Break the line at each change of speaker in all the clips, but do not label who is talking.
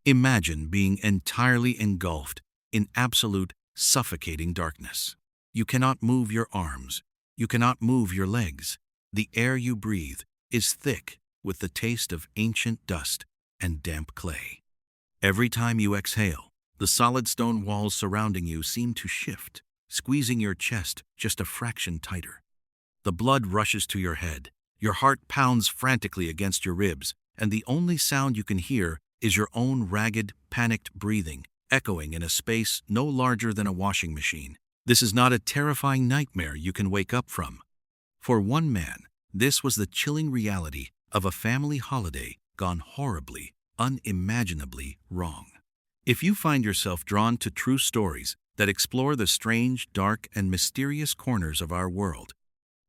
Imagine being entirely engulfed in absolute suffocating darkness. You cannot move your arms. You cannot move your legs. The air you breathe is thick with the taste of ancient dust and damp clay. Every time you exhale, the solid stone walls surrounding you seem to shift, squeezing your chest just a fraction tighter. The blood rushes to your head, your heart pounds frantically against your ribs, and the only sound you can hear is your own ragged, panicked breathing, echoing in a space no larger than a washing machine. This is not a terrifying nightmare you can wake up from. For one man, this was the chilling reality of a family holiday gone horribly, unimaginably wrong. If you find yourself drawn to true stories that explore the strange, dark, and mysterious corners of our world,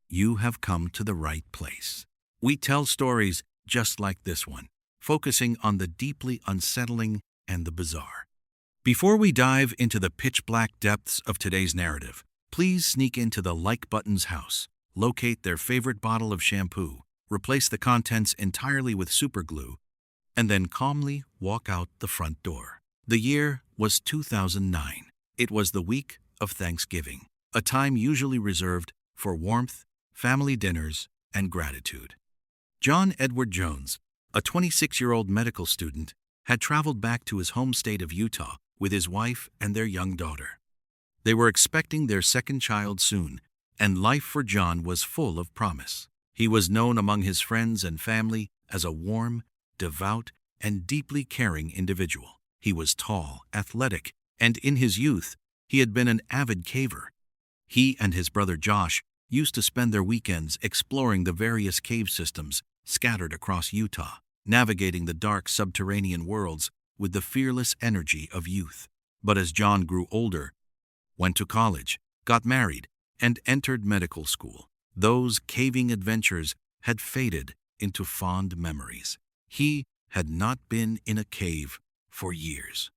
you have come to the right place. We tell stories just like this one, focusing on the deeply unsettling and the bizarre. Before we dive into the pitch-black depths of today's narrative, please sneak into the like button's house, locate their favorite bottle of shampoo, replace the contents entirely with superglue, and then calmly walk out the front door. The year was 2009. It was the week of Thanksgiving, a time usually reserved for warmth, family dinners, and gratitude. John Edward Jones, a 26-year-old medical student, had traveled back to his home state of Utah with his wife and their young daughter. They were expecting their second child soon, and life for John was full of promise. He was known among his friends and family as a warm, devout, and deeply caring individual. He was tall, athletic, and in his youth, he had been an avid caver. He and his brother Josh used to spend their weekends exploring the various cave systems scattered across Utah, navigating the dark subterranean worlds with the fearless energy of youth. But as John grew older, went to college, got married, and entered medical school, those caving adventures had faded into fond memories. He had not been in a cave for years.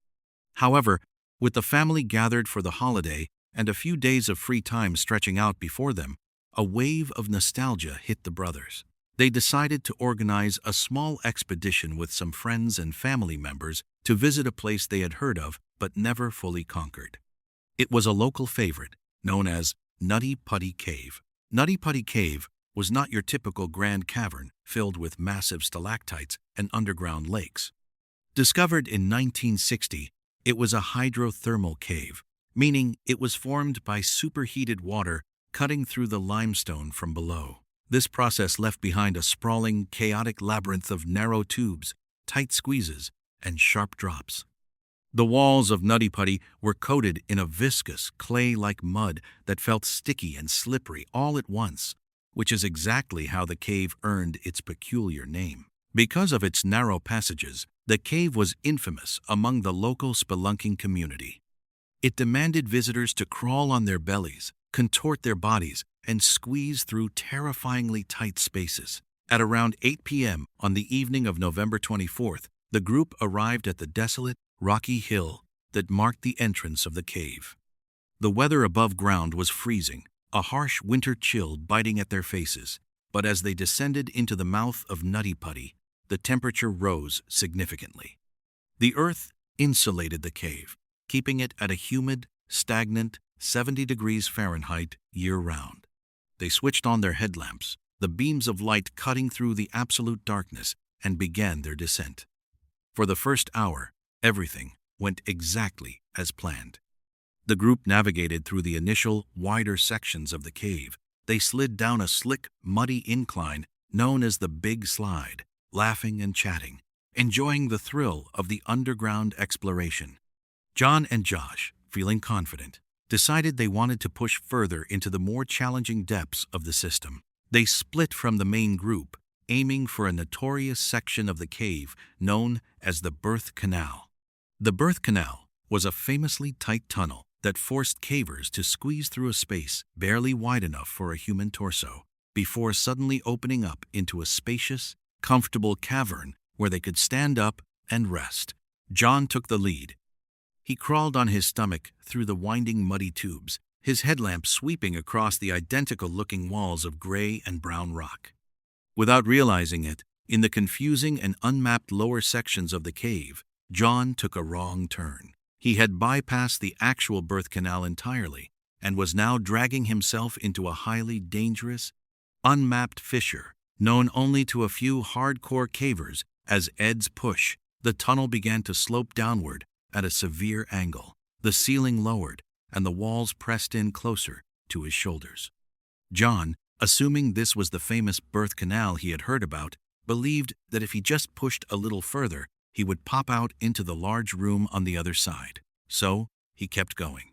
However, with the family gathered for the holiday and a few days of free time stretching out before them, a wave of nostalgia hit the brothers. They decided to organize a small expedition with some friends and family members to visit a place they had heard of but never fully conquered. It was a local favorite, known as Nutty Putty Cave. Nutty Putty Cave was not your typical grand cavern filled with massive stalactites and underground lakes. Discovered in 1960, it was a hydrothermal cave, meaning it was formed by superheated water cutting through the limestone from below. This process left behind a sprawling, chaotic labyrinth of narrow tubes, tight squeezes, and sharp drops. The walls of Nutty Putty were coated in a viscous, clay-like mud that felt sticky and slippery all at once, which is exactly how the cave earned its peculiar name. Because of its narrow passages, the cave was infamous among the local spelunking community. It demanded visitors to crawl on their bellies, contort their bodies, and squeeze through terrifyingly tight spaces. At around 8 p.m. on the evening of November 24th, the group arrived at the desolate, rocky hill that marked the entrance of the cave. The weather above ground was freezing, a harsh winter chill biting at their faces, but as they descended into the mouth of Nutty Putty, the temperature rose significantly. The earth insulated the cave, keeping it at a humid, stagnant 70 degrees Fahrenheit year-round. They switched on their headlamps, the beams of light cutting through the absolute darkness, and began their descent. For the first hour, everything went exactly as planned. The group navigated through the initial, wider sections of the cave. They slid down a slick, muddy incline known as the Big Slide, laughing and chatting, enjoying the thrill of the underground exploration. John and Josh, feeling confident, decided they wanted to push further into the more challenging depths of the system. They split from the main group, aiming for a notorious section of the cave known as the Birth Canal. The Birth Canal was a famously tight tunnel that forced cavers to squeeze through a space barely wide enough for a human torso, before suddenly opening up into a spacious, comfortable cavern where they could stand up and rest. John took the lead. He crawled on his stomach through the winding muddy tubes, his headlamp sweeping across the identical-looking walls of gray and brown rock. Without realizing it, in the confusing and unmapped lower sections of the cave, John took a wrong turn. He had bypassed the actual birth canal entirely and was now dragging himself into a highly dangerous, unmapped fissure known only to a few hardcore cavers. As Ed's push, the tunnel began to slope downward at a severe angle. The ceiling lowered, and the walls pressed in closer to his shoulders. John, assuming this was the famous birth canal he had heard about, believed that if he just pushed a little further, he would pop out into the large room on the other side. So, he kept going.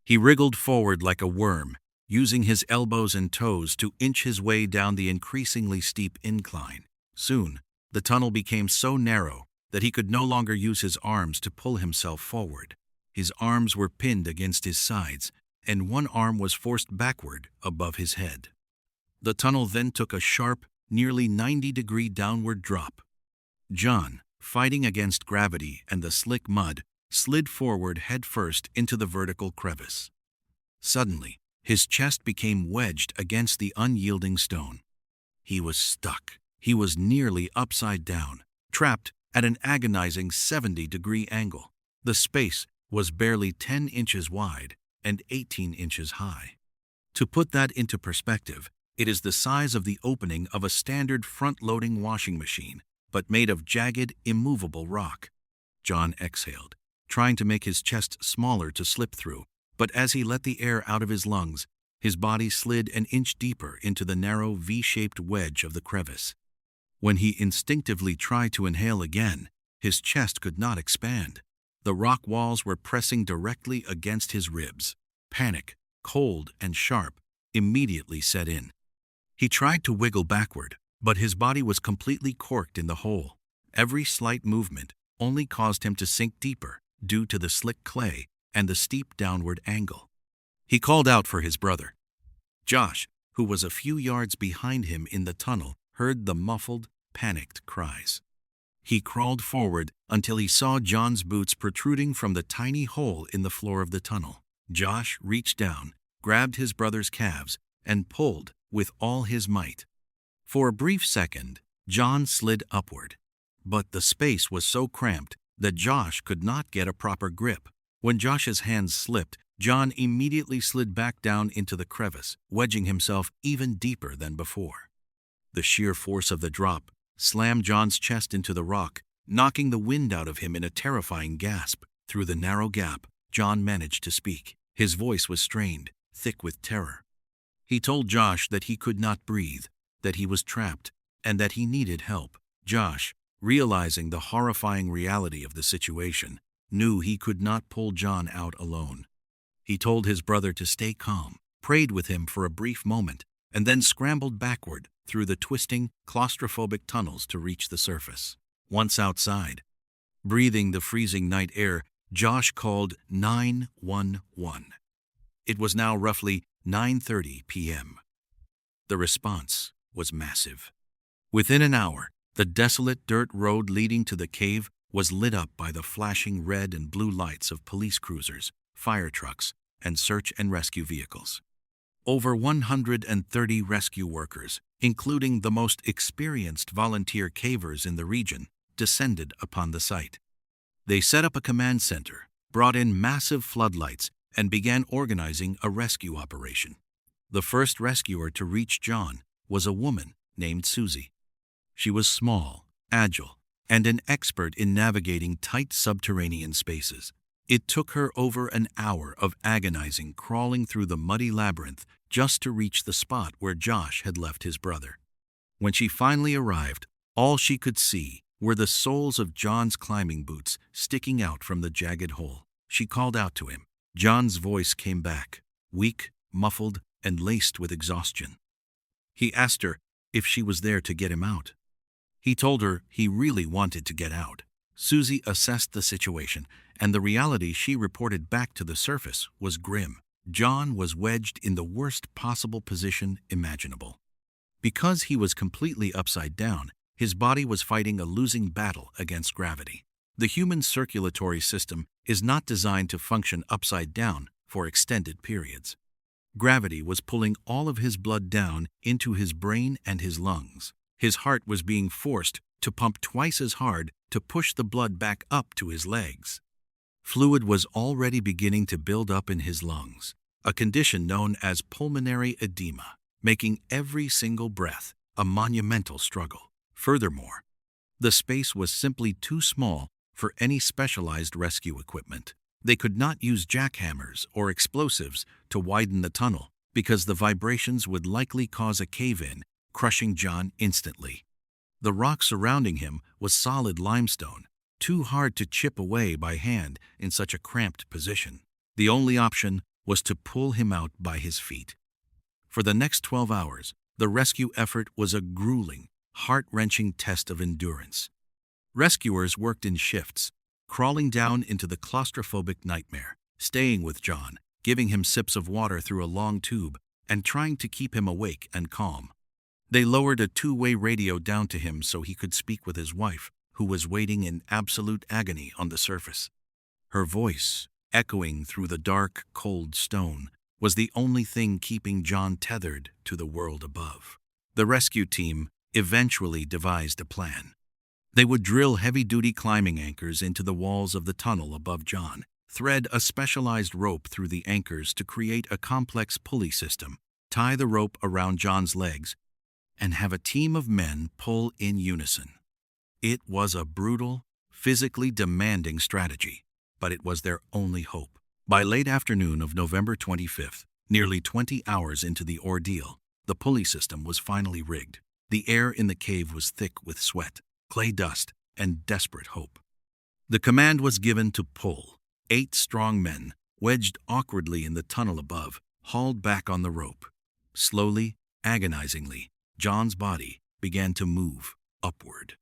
He wriggled forward like a worm, using his elbows and toes to inch his way down the increasingly steep incline. Soon, the tunnel became so narrow that he could no longer use his arms to pull himself forward. His arms were pinned against his sides, and one arm was forced backward above his head. The tunnel then took a sharp, nearly 90-degree downward drop. John, fighting against gravity and the slick mud, slid forward headfirst into the vertical crevice. Suddenly, his chest became wedged against the unyielding stone. He was stuck. He was nearly upside down, trapped at an agonizing 70-degree angle. The space was barely 10 inches wide and 18 inches high. To put that into perspective, it is the size of the opening of a standard front-loading washing machine, but made of jagged, immovable rock. John exhaled, trying to make his chest smaller to slip through, but as he let the air out of his lungs, his body slid an inch deeper into the narrow V-shaped wedge of the crevice. When he instinctively tried to inhale again, his chest could not expand. The rock walls were pressing directly against his ribs. Panic, cold and sharp, immediately set in. He tried to wiggle backward, but his body was completely corked in the hole. Every slight movement only caused him to sink deeper due to the slick clay and the steep downward angle. He called out for his brother. Josh, who was a few yards behind him in the tunnel, heard the muffled, panicked cries. He crawled forward until he saw John's boots protruding from the tiny hole in the floor of the tunnel. Josh reached down, grabbed his brother's calves, and pulled with all his might. For a brief second, John slid upward, but the space was so cramped that Josh could not get a proper grip. When Josh's hands slipped, John immediately slid back down into the crevice, wedging himself even deeper than before. The sheer force of the drop slammed John's chest into the rock, knocking the wind out of him in a terrifying gasp. Through the narrow gap, John managed to speak. His voice was strained, thick with terror. He told Josh that he could not breathe, that he was trapped, and that he needed help. Josh, realizing the horrifying reality of the situation, knew he could not pull John out alone. He told his brother to stay calm, prayed with him for a brief moment, and then scrambled backward through the twisting, claustrophobic tunnels to reach the surface. Once outside, breathing the freezing night air, Josh called 911. It was now roughly 9:30 p.m. The response was massive. Within an hour, the desolate dirt road leading to the cave was lit up by the flashing red and blue lights of police cruisers, fire trucks, and search and rescue vehicles. Over 130 rescue workers, including the most experienced volunteer cavers in the region, descended upon the site. They set up a command center, brought in massive floodlights, and began organizing a rescue operation. The first rescuer to reach John was a woman named Susie. She was small, agile, and an expert in navigating tight subterranean spaces. It took her over an hour of agonizing crawling through the muddy labyrinth just to reach the spot where Josh had left his brother. When she finally arrived, all she could see were the soles of John's climbing boots sticking out from the jagged hole. She called out to him. John's voice came back, weak, muffled, and laced with exhaustion. He asked her if she was there to get him out. He told her he really wanted to get out. Susie assessed the situation, and the reality she reported back to the surface was grim. John was wedged in the worst possible position imaginable. Because he was completely upside down, his body was fighting a losing battle against gravity. The human circulatory system is not designed to function upside down for extended periods. Gravity was pulling all of his blood down into his brain and his lungs. His heart was being forced to pump twice as hard to push the blood back up to his legs. Fluid was already beginning to build up in his lungs, a condition known as pulmonary edema, making every single breath a monumental struggle. Furthermore, the space was simply too small for any specialized rescue equipment. They could not use jackhammers or explosives to widen the tunnel because the vibrations would likely cause a cave-in, crushing John instantly. The rock surrounding him was solid limestone, too hard to chip away by hand in such a cramped position. The only option was to pull him out by his feet. For the next 12 hours, the rescue effort was a grueling, heart-wrenching test of endurance. Rescuers worked in shifts, crawling down into the claustrophobic nightmare, staying with John, giving him sips of water through a long tube, and trying to keep him awake and calm. They lowered a two-way radio down to him so he could speak with his wife, who was waiting in absolute agony on the surface. Her voice, echoing through the dark, cold stone, was the only thing keeping John tethered to the world above. The rescue team eventually devised a plan. They would drill heavy-duty climbing anchors into the walls of the tunnel above John, thread a specialized rope through the anchors to create a complex pulley system, tie the rope around John's legs, and have a team of men pull in unison. It was a brutal, physically demanding strategy, but it was their only hope. By late afternoon of November 25th, nearly 20 hours into the ordeal, the pulley system was finally rigged. The air in the cave was thick with sweat, clay dust, and desperate hope. The command was given to pull. 8 strong men, wedged awkwardly in the tunnel above, hauled back on the rope. Slowly, agonizingly, John's body began to move upward.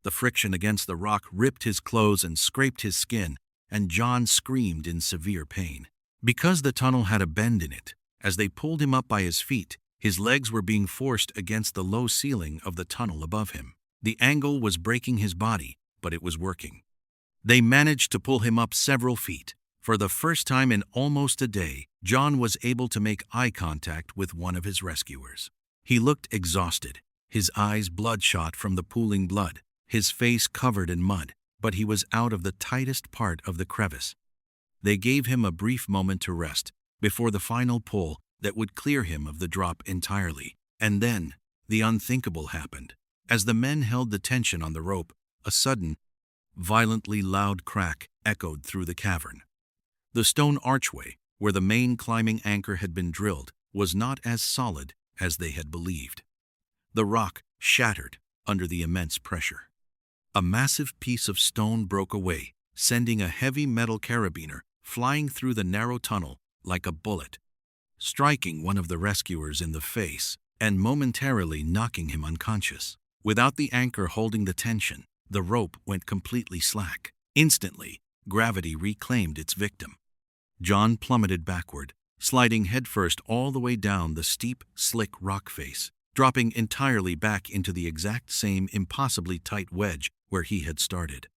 The friction against the rock ripped his clothes and scraped his skin, and John screamed in severe pain. Because the tunnel had a bend in it, as they pulled him up by his feet, his legs were being forced against the low ceiling of the tunnel above him. The angle was breaking his body, but it was working. They managed to pull him up several feet. For the first time in almost a day, John was able to make eye contact with one of his rescuers. He looked exhausted, his eyes bloodshot from the pooling blood, his face covered in mud, but he was out of the tightest part of the crevice. They gave him a brief moment to rest before the final pull that would clear him of the drop entirely. And then, the unthinkable happened. As the men held the tension on the rope, a sudden, violently loud crack echoed through the cavern. The stone archway, where the main climbing anchor had been drilled, was not as solid as they had believed. The rock shattered under the immense pressure. A massive piece of stone broke away, sending a heavy metal carabiner flying through the narrow tunnel like a bullet, striking one of the rescuers in the face and momentarily knocking him unconscious. Without the anchor holding the tension, the rope went completely slack. Instantly, gravity reclaimed its victim. John plummeted backward, sliding headfirst all the way down the steep, slick rock face, dropping entirely back into the exact same impossibly tight wedge where he had started.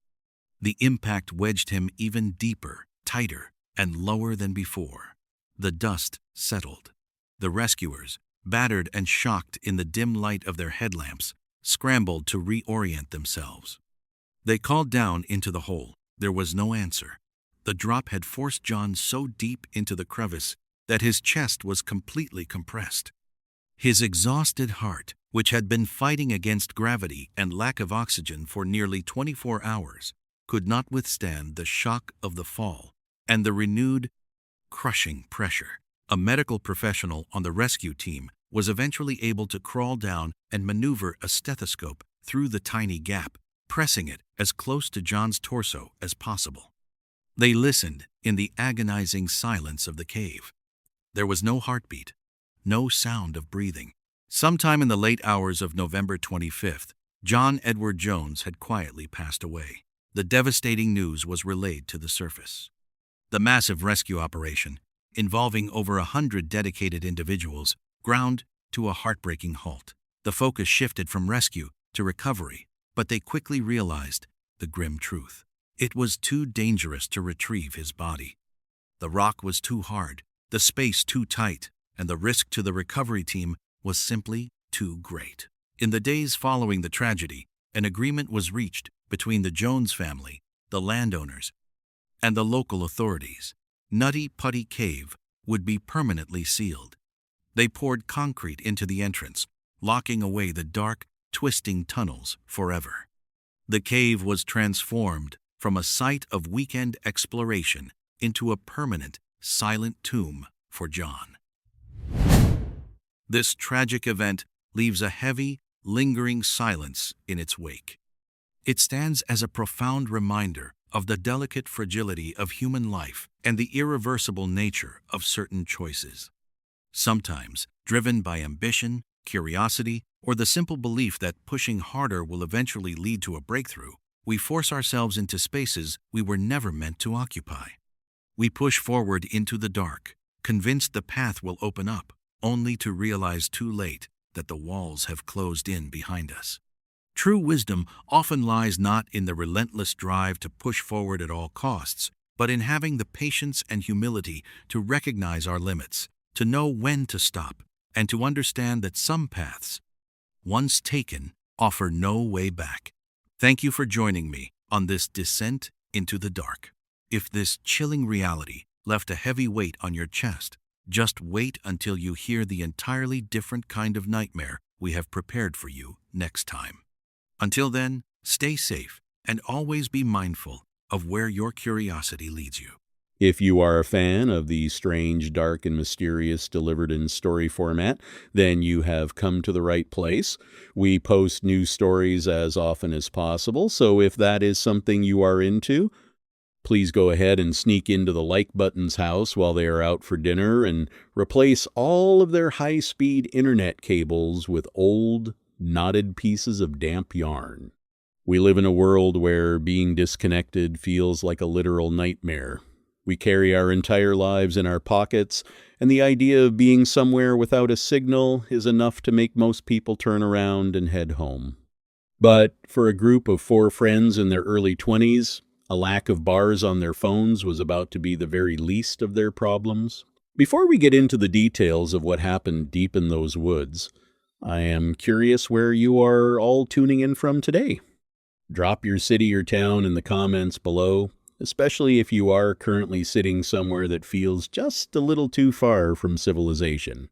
The impact wedged him even deeper, tighter, and lower than before. The dust settled. The rescuers, battered and shocked in the dim light of their headlamps, scrambled to reorient themselves. They called down into the hole. There was no answer. The drop had forced John so deep into the crevice that his chest was completely compressed. His exhausted heart, which had been fighting against gravity and lack of oxygen for nearly 24 hours, could not withstand the shock of the fall and the renewed, crushing pressure. A medical professional on the rescue team was eventually able to crawl down and maneuver a stethoscope through the tiny gap, pressing it as close to John's torso as possible. They listened in the agonizing silence of the cave. There was no heartbeat, no sound of breathing. Sometime in the late hours of November 25th, John Edward Jones had quietly passed away. The devastating news was relayed to the surface. The massive rescue operation, involving over 100 dedicated individuals, ground to a heartbreaking halt. The focus shifted from rescue to recovery, but they quickly realized the grim truth. It was too dangerous to retrieve his body. The rock was too hard, the space too tight, and the risk to the recovery team was simply too great. In the days following the tragedy, an agreement was reached between the Jones family, the landowners, and the local authorities. Nutty Putty Cave would be permanently sealed. They poured concrete into the entrance, locking away the dark, twisting tunnels forever. The cave was transformed from a site of weekend exploration into a permanent, silent tomb for John. This tragic event leaves a heavy, lingering silence in its wake. It stands as a profound reminder of the delicate fragility of human life and the irreversible nature of certain choices. Sometimes, driven by ambition, curiosity, or the simple belief that pushing harder will eventually lead to a breakthrough, we force ourselves into spaces we were never meant to occupy. We push forward into the dark, convinced the path will open up, only to realize too late that the walls have closed in behind us. True wisdom often lies not in the relentless drive to push forward at all costs, but in having the patience and humility to recognize our limits, to know when to stop, and to understand that some paths, once taken, offer no way back. Thank you for joining me on this descent into the dark. If this chilling reality left a heavy weight on your chest, just wait until you hear the entirely different kind of nightmare we have prepared for you next time. Until then, stay safe and always be mindful of where your curiosity leads you.
If you are a fan of the strange, dark, and mysterious delivered in story format, then you have come to the right place. We post new stories as often as possible, so if that is something you are into, please go ahead and sneak into the like button's house while they are out for dinner and replace all of their high-speed internet cables with old, knotted pieces of damp yarn. We live in a world where being disconnected feels like a literal nightmare. We carry our entire lives in our pockets, and the idea of being somewhere without a signal is enough to make most people turn around and head home. But for a group of 4 friends in their early 20s, a lack of bars on their phones was about to be the very least of their problems. Before we get into the details of what happened deep in those woods, I am curious where you are all tuning in from today. Drop your city or town in the comments below, especially if you are currently sitting somewhere that feels just a little too far from civilization.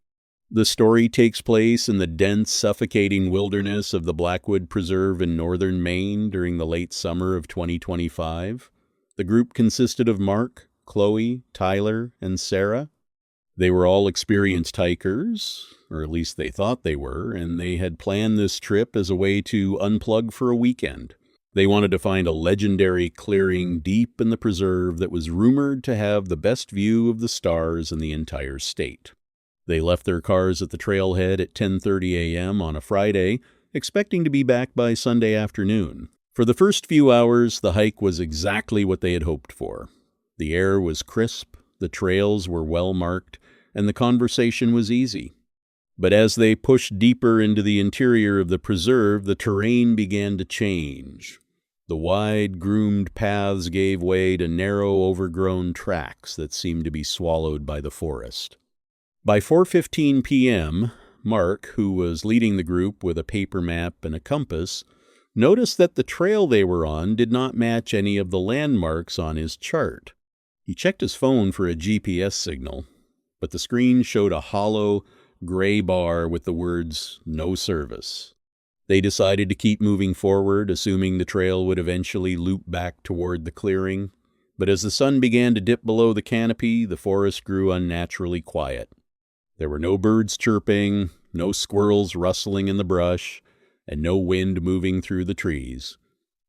The story takes place in the dense, suffocating wilderness of the Blackwood Preserve in northern Maine during the late summer of 2025. The group consisted of Mark, Chloe, Tyler, and Sarah. They were all experienced hikers, or at least they thought they were, and they had planned this trip as a way to unplug for a weekend. They wanted to find a legendary clearing deep in the preserve that was rumored to have the best view of the stars in the entire state. They left their cars at the trailhead at 10:30 a.m. on a Friday, expecting to be back by Sunday afternoon. For the first few hours, the hike was exactly what they had hoped for. The air was crisp, the trails were well marked, and the conversation was easy. But as they pushed deeper into the interior of the preserve, the terrain began to change. The wide, groomed paths gave way to narrow, overgrown tracks that seemed to be swallowed by the forest. By 4:15 p.m., Mark, who was leading the group with a paper map and a compass, noticed that the trail they were on did not match any of the landmarks on his chart. He checked his phone for a GPS signal, but the screen showed a hollow, gray bar with the words, "No service." They decided to keep moving forward, assuming the trail would eventually loop back toward the clearing. But as the sun began to dip below the canopy, the forest grew unnaturally quiet. There were no birds chirping, no squirrels rustling in the brush, and no wind moving through the trees.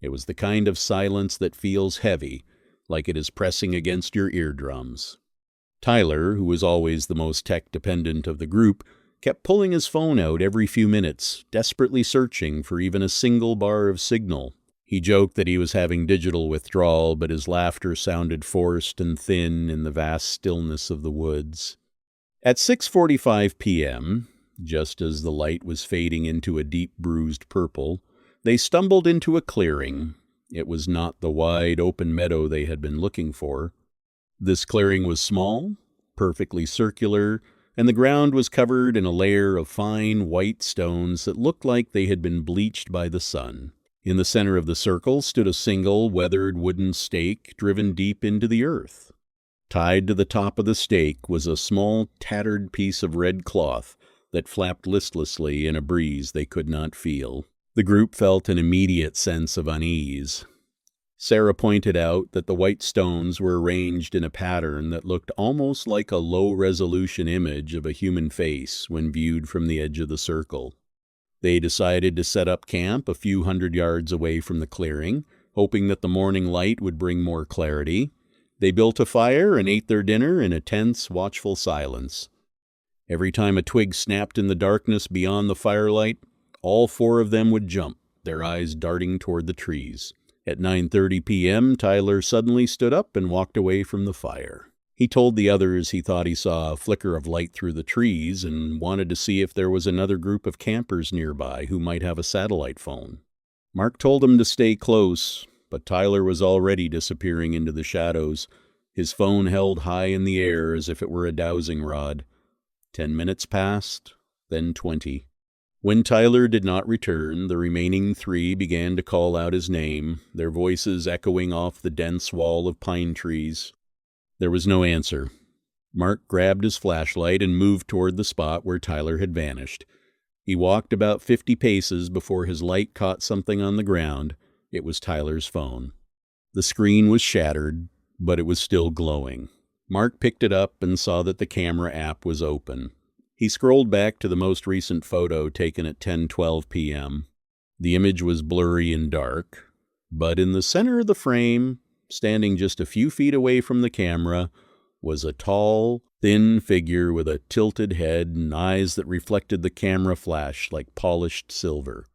It was the kind of silence that feels heavy, like it is pressing against your eardrums. Tyler, who was always the most tech-dependent of the group, kept pulling his phone out every few minutes, desperately searching for even a single bar of signal. He joked that he was having digital withdrawal, but his laughter sounded forced and thin in the vast stillness of the woods. At 6:45 p.m., just as the light was fading into a deep bruised purple, they stumbled into a clearing. It was not the wide open meadow they had been looking for. This clearing was small, perfectly circular, and the ground was covered in a layer of fine white stones that looked like they had been bleached by the sun. In the center of the circle stood a single, weathered wooden stake driven deep into the earth. Tied to the top of the stake was a small, tattered piece of red cloth that flapped listlessly in a breeze they could not feel. The group felt an immediate sense of unease. Sarah pointed out that the white stones were arranged in a pattern that looked almost like a low-resolution image of a human face when viewed from the edge of the circle. They decided to set up camp a few hundred yards away from the clearing, hoping that the morning light would bring more clarity. They built a fire and ate their dinner in a tense, watchful silence. Every time a twig snapped in the darkness beyond the firelight, all four of them would jump, their eyes darting toward the trees. At 9:30 p.m., Tyler suddenly stood up and walked away from the fire. He told the others he thought he saw a flicker of light through the trees and wanted to see if there was another group of campers nearby who might have a satellite phone. Mark told him to stay close, but Tyler was already disappearing into the shadows, his phone held high in the air as if it were a dowsing rod. 10 minutes passed, then 20. When Tyler did not return, the remaining three began to call out his name, their voices echoing off the dense wall of pine trees. There was no answer. Mark grabbed his flashlight and moved toward the spot where Tyler had vanished. He walked about 50 paces before his light caught something on the ground. It was Tyler's phone. The screen was shattered, but it was still glowing. Mark picked it up and saw that the camera app was open. He scrolled back to the most recent photo taken at 10:12 p.m. The image was blurry and dark, but in the center of the frame, standing just a few feet away from the camera, was a tall, thin figure with a tilted head and eyes that reflected the camera flash like polished silver.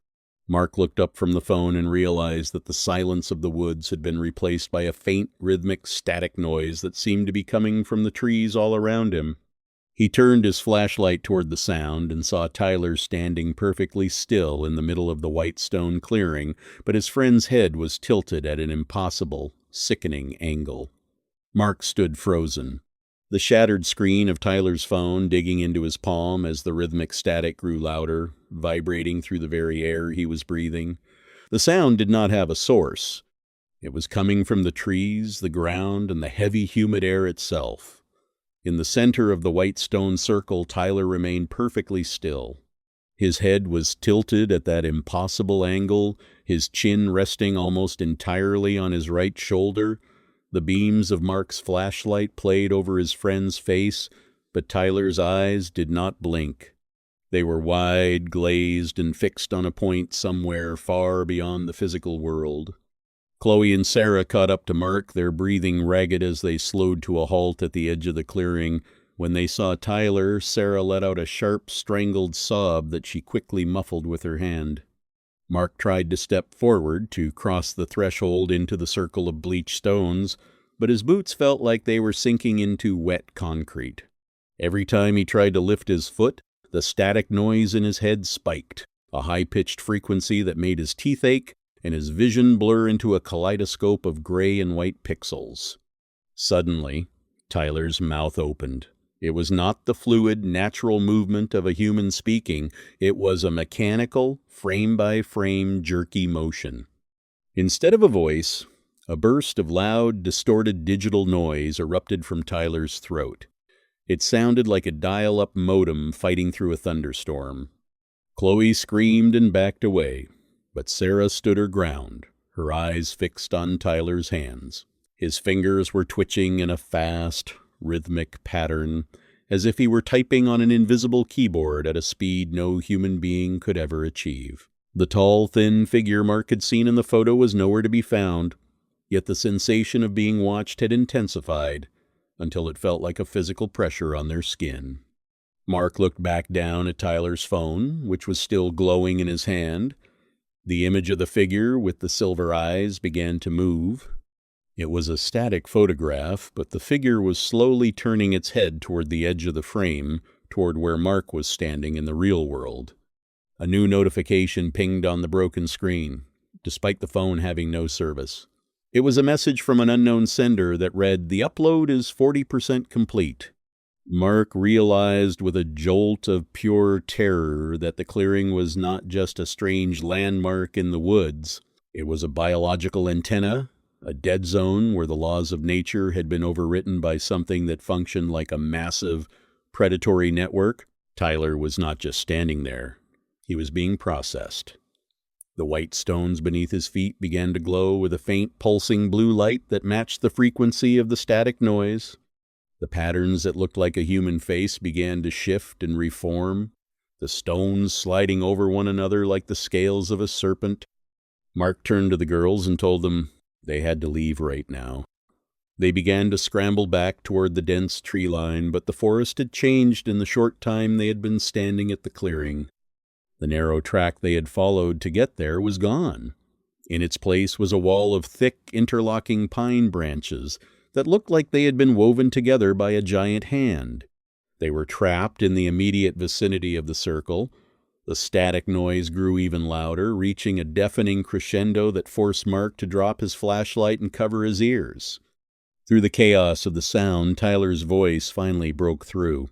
Mark looked up from the phone and realized that the silence of the woods had been replaced by a faint, rhythmic, static noise that seemed to be coming from the trees all around him. He turned his flashlight toward the sound and saw Tyler standing perfectly still in the middle of the white stone clearing, but his friend's head was tilted at an impossible, sickening angle. Mark stood frozen, the shattered screen of Tyler's phone digging into his palm as the rhythmic static grew louder, vibrating through the very air he was breathing. The sound did not have a source. It was coming from the trees, the ground, and the heavy, humid air itself. In the center of the white stone circle, Tyler remained perfectly still. His head was tilted at that impossible angle, his chin resting almost entirely on his right shoulder. The beams of Mark's flashlight played over his friend's face, but Tyler's eyes did not blink. They were wide, glazed, and fixed on a point somewhere far beyond the physical world. Chloe and Sarah caught up to Mark, their breathing ragged as they slowed to a halt at the edge of the clearing. When they saw Tyler, Sarah let out a sharp, strangled sob that she quickly muffled with her hand. Mark tried to step forward to cross the threshold into the circle of bleached stones, but his boots felt like they were sinking into wet concrete. Every time he tried to lift his foot, the static noise in his head spiked, a high-pitched frequency that made his teeth ache and his vision blur into a kaleidoscope of gray and white pixels. Suddenly, Tyler's mouth opened. It was not the fluid, natural movement of a human speaking. It was a mechanical, frame-by-frame, jerky motion. Instead of a voice, a burst of loud, distorted digital noise erupted from Tyler's throat. It sounded like a dial-up modem fighting through a thunderstorm. Chloe screamed and backed away, but Sarah stood her ground, her eyes fixed on Tyler's hands. His fingers were twitching in a fast, rhythmic pattern, as if he were typing on an invisible keyboard at a speed no human being could ever achieve. The tall, thin figure Mark had seen in the photo was nowhere to be found, yet the sensation of being watched had intensified until it felt like a physical pressure on their skin. Mark looked back down at Tyler's phone, which was still glowing in his hand. The image of the figure with the silver eyes began to move. It was a static photograph, but the figure was slowly turning its head toward the edge of the frame, toward where Mark was standing in the real world. A new notification pinged on the broken screen, despite the phone having no service. It was a message from an unknown sender that read, "The upload is 40% complete. Mark realized with a jolt of pure terror that the clearing was not just a strange landmark in the woods. It was a biological antenna, a dead zone where the laws of nature had been overwritten by something that functioned like a massive predatory network. Tyler was not just standing there. He was being processed. The white stones beneath his feet began to glow with a faint pulsing blue light that matched the frequency of the static noise. The patterns that looked like a human face began to shift and reform, the stones sliding over one another like the scales of a serpent. Mark turned to the girls and told them they had to leave right now. They began to scramble back toward the dense tree line, but the forest had changed in the short time they had been standing at the clearing. The narrow track they had followed to get there was gone. In its place was a wall of thick, interlocking pine branches that looked like they had been woven together by a giant hand. They were trapped in the immediate vicinity of the circle. The static noise grew even louder, reaching a deafening crescendo that forced Mark to drop his flashlight and cover his ears. Through the chaos of the sound, Tyler's voice finally broke through.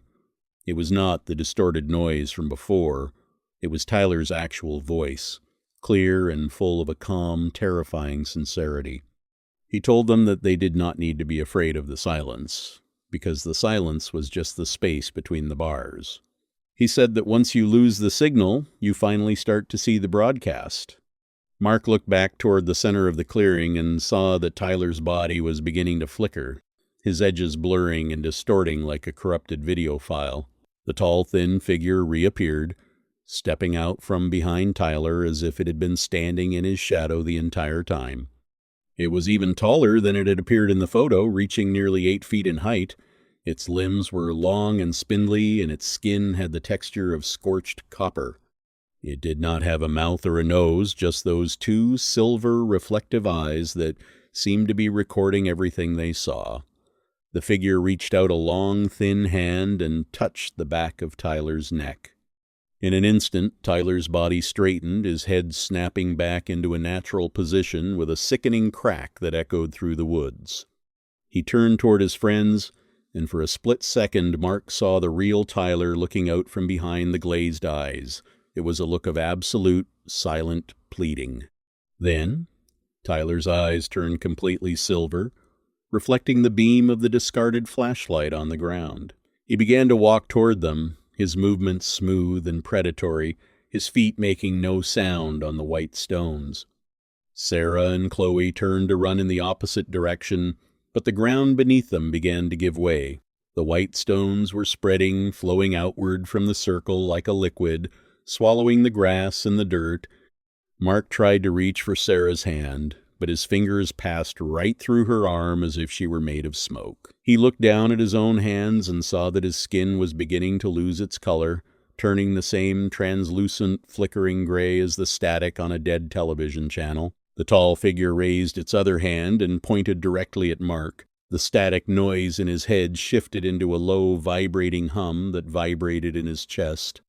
It was not the distorted noise from before. It was Tyler's actual voice, clear and full of a calm, terrifying sincerity. He told them that they did not need to be afraid of the silence, because the silence was just the space between the bars. He said that once you lose the signal, you finally start to see the broadcast. Mark looked back toward the center of the clearing and saw that Tyler's body was beginning to flicker, his edges blurring and distorting like a corrupted video file. The tall, thin figure reappeared, stepping out from behind Tyler as if it had been standing in his shadow the entire time. It was even taller than it had appeared in the photo, reaching nearly 8 feet in height. Its limbs were long and spindly, and its skin had the texture of scorched copper. It did not have a mouth or a nose, just those two silver, reflective eyes that seemed to be recording everything they saw. The figure reached out a long, thin hand and touched the back of Tyler's neck. In an instant, Tyler's body straightened, his head snapping back into a natural position with a sickening crack that echoed through the woods. He turned toward his friends, and for a split second Mark saw the real Tyler looking out from behind the glazed eyes. It was a look of absolute, silent pleading. Then, Tyler's eyes turned completely silver, reflecting the beam of the discarded flashlight on the ground. He began to walk toward them, his movements smooth and predatory, his feet making no sound on the white stones. Sarah and Chloe turned to run in the opposite direction, but the ground beneath them began to give way. The white stones were spreading, flowing outward from the circle like a liquid, swallowing the grass and the dirt. Mark tried to reach for Sarah's hand, but his fingers passed right through her arm as if she were made of smoke. He looked down at his own hands and saw that his skin was beginning to lose its color, turning the same translucent, flickering gray as the static on a dead television channel. The tall figure raised its other hand and pointed directly at Mark. The static noise in his head shifted into a low, vibrating hum that vibrated in his chest.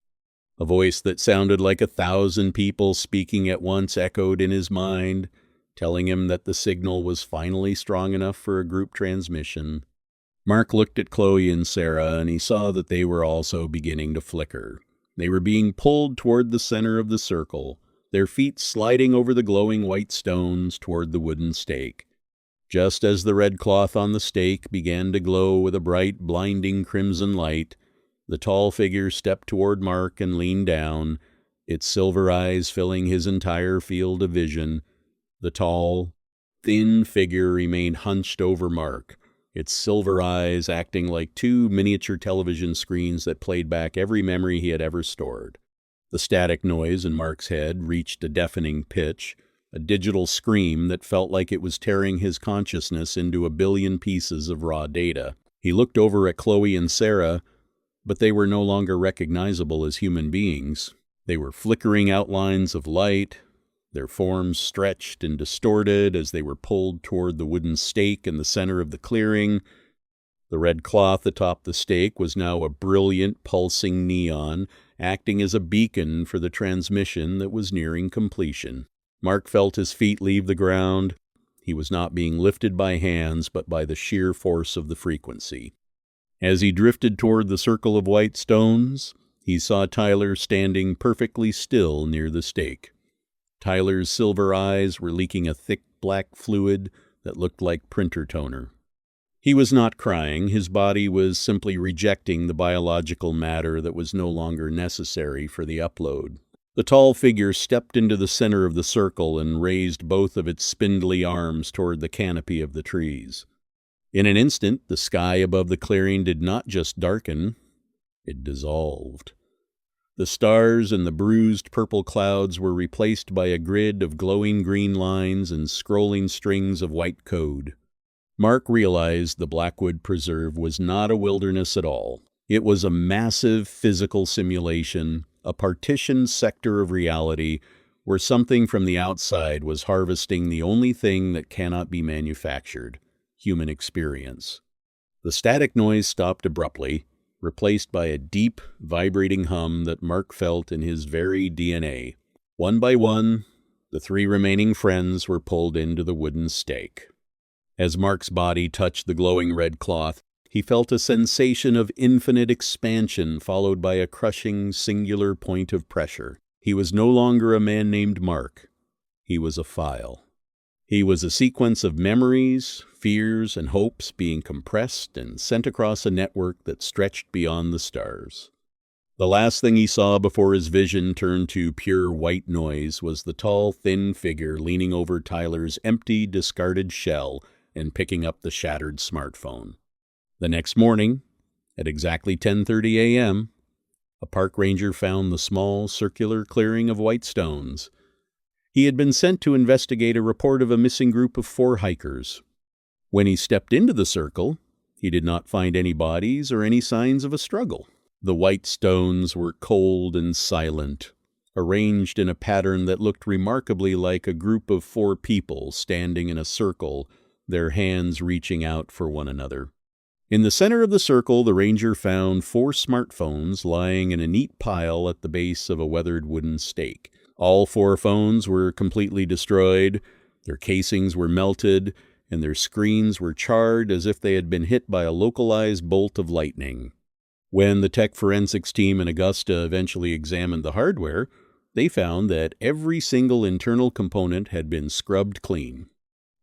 A voice that sounded like 1,000 people speaking at once echoed in his mind, telling him that the signal was finally strong enough for a group transmission. Mark looked at Chloe and Sarah, and he saw that they were also beginning to flicker. They were being pulled toward the center of the circle, their feet sliding over the glowing white stones toward the wooden stake. Just as the red cloth on the stake began to glow with a bright, blinding crimson light, the tall figure stepped toward Mark and leaned down, its silver eyes filling his entire field of vision. The tall, thin figure remained hunched over Mark, its silver eyes acting like 2 miniature television screens that played back every memory he had ever stored. The static noise in Mark's head reached a deafening pitch, a digital scream that felt like it was tearing his consciousness into 1 billion pieces of raw data. He looked over at Chloe and Sarah, but they were no longer recognizable as human beings. They were flickering outlines of light, their forms stretched and distorted as they were pulled toward the wooden stake in the center of the clearing. The red cloth atop the stake was now a brilliant, pulsing neon, acting as a beacon for the transmission that was nearing completion. Mark felt his feet leave the ground. He was not being lifted by hands, but by the sheer force of the frequency. As he drifted toward the circle of white stones, he saw Tyler standing perfectly still near the stake. Tyler's silver eyes were leaking a thick black fluid that looked like printer toner. He was not crying. His body was simply rejecting the biological matter that was no longer necessary for the upload. The tall figure stepped into the center of the circle and raised both of its spindly arms toward the canopy of the trees. In an instant, the sky above the clearing did not just darken, it dissolved. The stars and the bruised purple clouds were replaced by a grid of glowing green lines and scrolling strings of white code. Mark realized the Blackwood Preserve was not a wilderness at all. It was a massive physical simulation, a partitioned sector of reality where something from the outside was harvesting the only thing that cannot be manufactured: human experience. The static noise stopped abruptly, replaced by a deep, vibrating hum that Mark felt in his very DNA. One by one, the three remaining friends were pulled into the wooden stake. As Mark's body touched the glowing red cloth, he felt a sensation of infinite expansion followed by a crushing, singular point of pressure. He was no longer a man named Mark. He was a file. He was a sequence of memories, fears, and hopes being compressed and sent across a network that stretched beyond the stars. The last thing he saw before his vision turned to pure white noise was the tall, thin figure leaning over Tyler's empty, discarded shell and picking up the shattered smartphone. The next morning, at exactly 10:30 a.m., a park ranger found the small, circular clearing of white stones. He had been sent to investigate a report of a missing group of 4 hikers. When he stepped into the circle, he did not find any bodies or any signs of a struggle. The white stones were cold and silent, arranged in a pattern that looked remarkably like a group of 4 people standing in a circle, their hands reaching out for one another. In the center of the circle, the ranger found 4 smartphones lying in a neat pile at the base of a weathered wooden stake. All 4 phones were completely destroyed, their casings were melted, and their screens were charred as if they had been hit by a localized bolt of lightning. When the tech forensics team in Augusta eventually examined the hardware, they found that every single internal component had been scrubbed clean.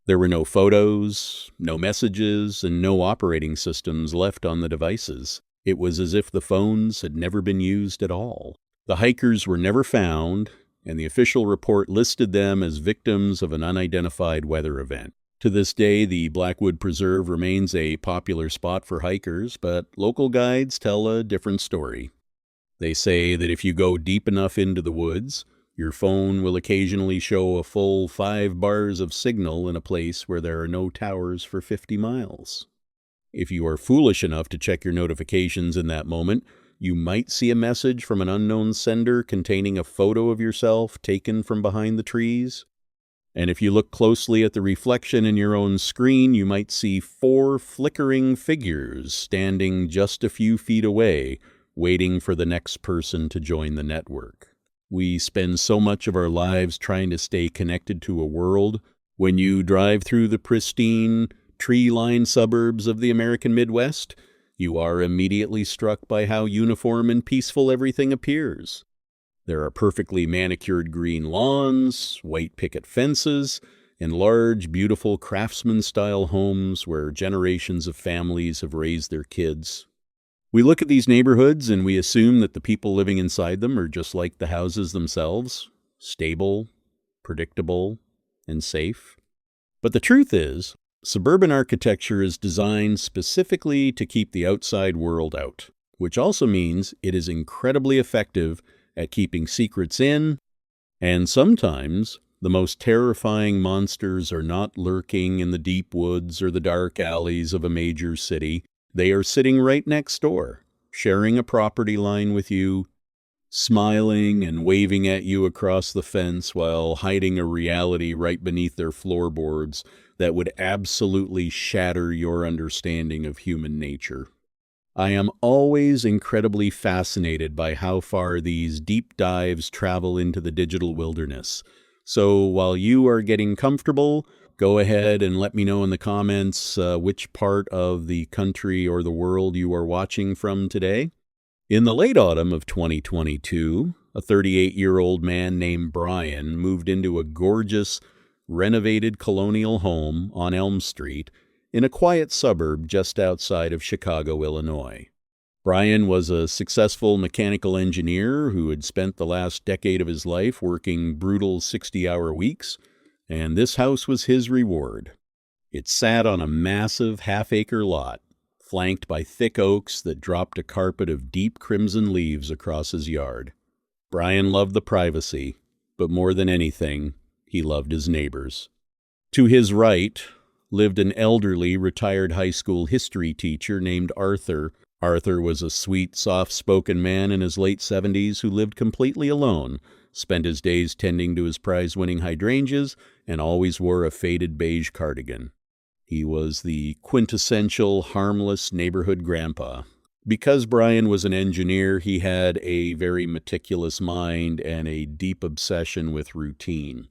There were no photos, no messages, and no operating systems left on the devices. It was as if the phones had never been used at all. The hikers were never found, and the official report listed them as victims of an unidentified weather event. To this day, the Blackwood Preserve remains a popular spot for hikers, but local guides tell a different story. They say that if you go deep enough into the woods, your phone will occasionally show a full 5 bars of signal in a place where there are no towers for 50 miles. If you are foolish enough to check your notifications in that moment, you might see a message from an unknown sender containing a photo of yourself taken from behind the trees. And if you look closely at the reflection in your own screen, you might see 4 flickering figures standing just a few feet away, waiting for the next person to join the network. We spend so much of our lives trying to stay connected to a world. When you drive through the pristine, tree-lined suburbs of the American Midwest, you are immediately struck by how uniform and peaceful everything appears. There are perfectly manicured green lawns, white picket fences, and large, beautiful craftsman-style homes where generations of families have raised their kids. We look at these neighborhoods and we assume that the people living inside them are just like the houses themselves, stable, predictable, and safe. But the truth is, suburban architecture is designed specifically to keep the outside world out, which also means it is incredibly effective at keeping secrets in, and sometimes the most terrifying monsters are not lurking in the deep woods or the dark alleys of a major city. They are sitting right next door, sharing a property line with you, smiling and waving at you across the fence while hiding a reality right beneath their floorboards that would absolutely shatter your understanding of human nature. I am always incredibly fascinated by how far these deep dives travel into the digital wilderness. So while you are getting comfortable, Go ahead and let me know in the comments which part of the country or the world you are watching from today. In the late autumn of 2022, a 38-year-old man named Brian moved into a gorgeous, renovated colonial home on Elm Street in a quiet suburb just outside of Chicago, Illinois. Brian was a successful mechanical engineer who had spent the last decade of his life working brutal 60-hour weeks, and this house was his reward. It sat on a massive half-acre lot, flanked by thick oaks that dropped a carpet of deep crimson leaves across his yard. Brian loved the privacy, but more than anything, he loved his neighbors. To his right lived an elderly retired high school history teacher named Arthur. Arthur was a sweet, soft-spoken man in his late 70s who lived completely alone, spent his days tending to his prize-winning hydrangeas, and always wore a faded beige cardigan. He was the quintessential harmless neighborhood grandpa. Because Brian was an engineer, he had a very meticulous mind and a deep obsession with routine.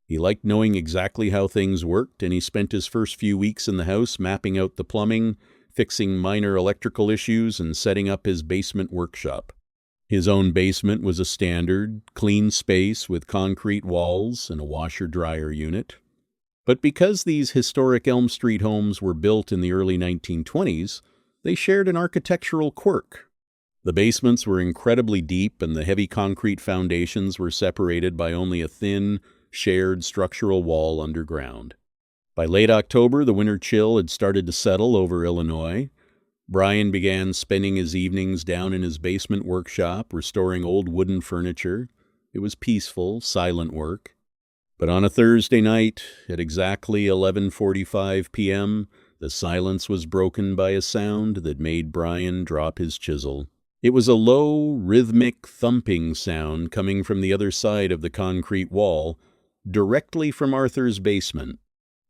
He liked knowing exactly how things worked, and he spent his first few weeks in the house mapping out the plumbing, fixing minor electrical issues, and setting up his basement workshop. His own basement was a standard, clean space with concrete walls and a washer-dryer unit. But because these historic Elm Street homes were built in the early 1920s, they shared an architectural quirk. The basements were incredibly deep, and the heavy concrete foundations were separated by only a thin, shared structural wall underground. By late October, the winter chill had started to settle over Illinois. Brian began spending his evenings down in his basement workshop, restoring old wooden furniture. It was peaceful, silent work. But on a Thursday night, at exactly 11:45 p.m., the silence was broken by a sound that made Brian drop his chisel. It was a low, rhythmic thumping sound coming from the other side of the concrete wall, directly from Arthur's basement.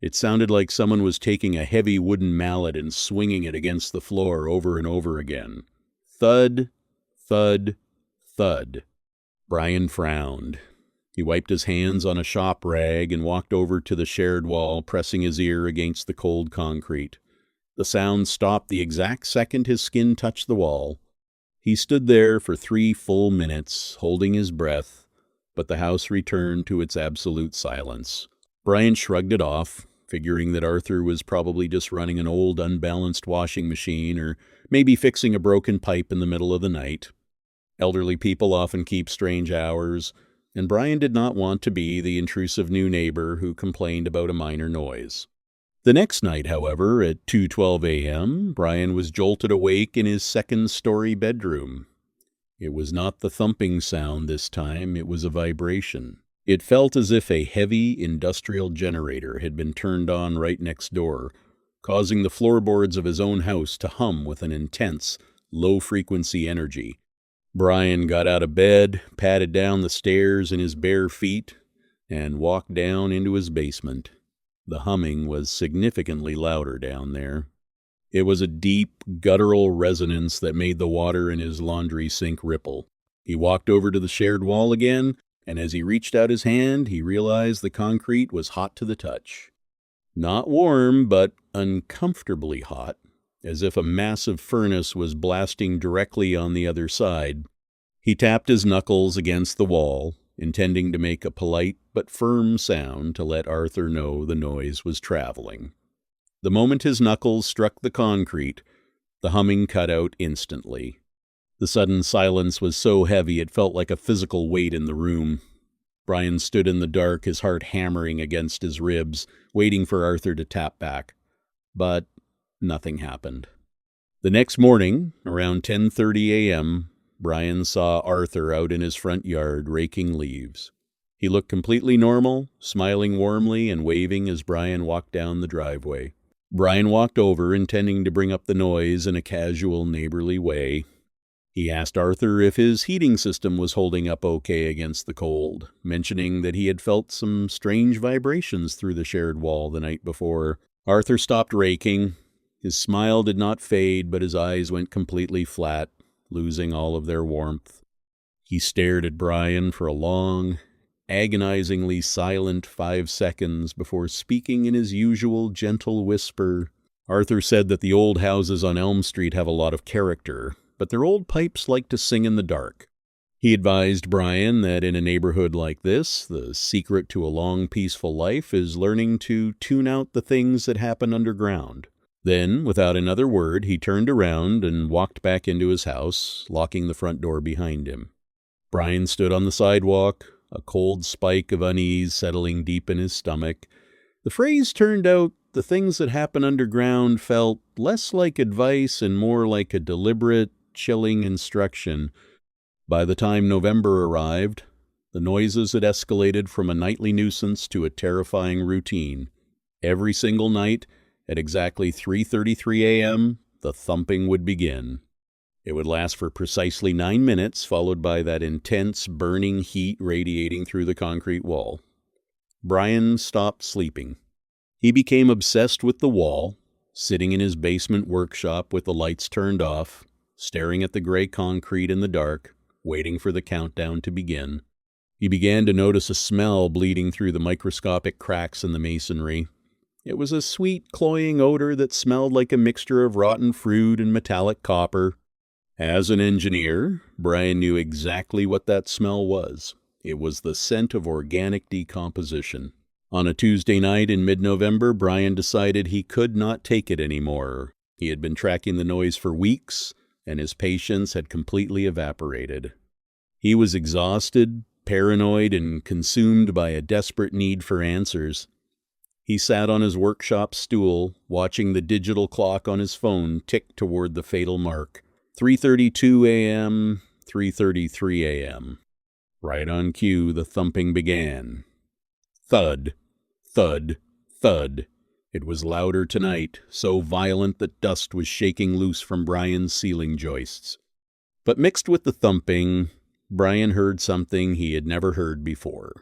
It sounded like someone was taking a heavy wooden mallet and swinging it against the floor over and over again. Thud, thud, thud. Brian frowned. He wiped his hands on a shop rag and walked over to the shared wall, pressing his ear against the cold concrete. The sound stopped the exact second his skin touched the wall. He stood there for 3 full minutes, holding his breath, but the house returned to its absolute silence. Brian shrugged it off, figuring that Arthur was probably just running an old, unbalanced washing machine or maybe fixing a broken pipe in the middle of the night. Elderly people often keep strange hours, and Brian did not want to be the intrusive new neighbor who complained about a minor noise. The next night, however, at 2:12 a.m., Brian was jolted awake in his second-story bedroom. It was not the thumping sound this time, it was a vibration. It felt as if a heavy industrial generator had been turned on right next door, causing the floorboards of his own house to hum with an intense, low-frequency energy. Brian got out of bed, padded down the stairs in his bare feet, and walked down into his basement. The humming was significantly louder down there. It was a deep, guttural resonance that made the water in his laundry sink ripple. He walked over to the shared wall again, and as he reached out his hand, he realized the concrete was hot to the touch. Not warm, but uncomfortably hot, as if a massive furnace was blasting directly on the other side. He tapped his knuckles against the wall, intending to make a polite but firm sound to let Arthur know the noise was traveling. The moment his knuckles struck the concrete, the humming cut out instantly. The sudden silence was so heavy it felt like a physical weight in the room. Brian stood in the dark, his heart hammering against his ribs, waiting for Arthur to tap back. But nothing happened. The next morning, around 10:30 a.m., Brian saw Arthur out in his front yard raking leaves. He looked completely normal, smiling warmly and waving as Brian walked down the driveway. Brian walked over, intending to bring up the noise in a casual, neighborly way. He asked Arthur if his heating system was holding up okay against the cold, mentioning that he had felt some strange vibrations through the shared wall the night before. Arthur stopped raking. His smile did not fade, but his eyes went completely flat, losing all of their warmth. He stared at Brian for a long agonizingly silent 5 seconds before speaking in his usual gentle whisper. Arthur said that the old houses on Elm Street have a lot of character, but their old pipes like to sing in the dark. He advised Brian that in a neighborhood like this, the secret to a long, peaceful life is learning to tune out the things that happen underground. Then, without another word, he turned around and walked back into his house, locking the front door behind him. Brian stood on the sidewalk, a cold spike of unease settling deep in his stomach. The phrase turned out the things that happen underground felt less like advice and more like a deliberate, chilling instruction. By the time November arrived, the noises had escalated from a nightly nuisance to a terrifying routine. Every single night, at exactly 3:33 a.m., the thumping would begin. It would last for precisely 9 minutes, followed by that intense, burning heat radiating through the concrete wall. Brian stopped sleeping. He became obsessed with the wall, sitting in his basement workshop with the lights turned off, staring at the gray concrete in the dark, waiting for the countdown to begin. He began to notice a smell bleeding through the microscopic cracks in the masonry. It was a sweet, cloying odor that smelled like a mixture of rotten fruit and metallic copper. As an engineer, Brian knew exactly what that smell was. It was the scent of organic decomposition. On a Tuesday night in mid-November, Brian decided he could not take it anymore. He had been tracking the noise for weeks, and his patience had completely evaporated. He was exhausted, paranoid, and consumed by a desperate need for answers. He sat on his workshop stool, watching the digital clock on his phone tick toward the fatal mark. 3:32 a.m., 3:33 a.m. Right on cue, the thumping began. Thud, thud, thud. It was louder tonight, so violent that dust was shaking loose from Brian's ceiling joists. But mixed with the thumping, Brian heard something he had never heard before.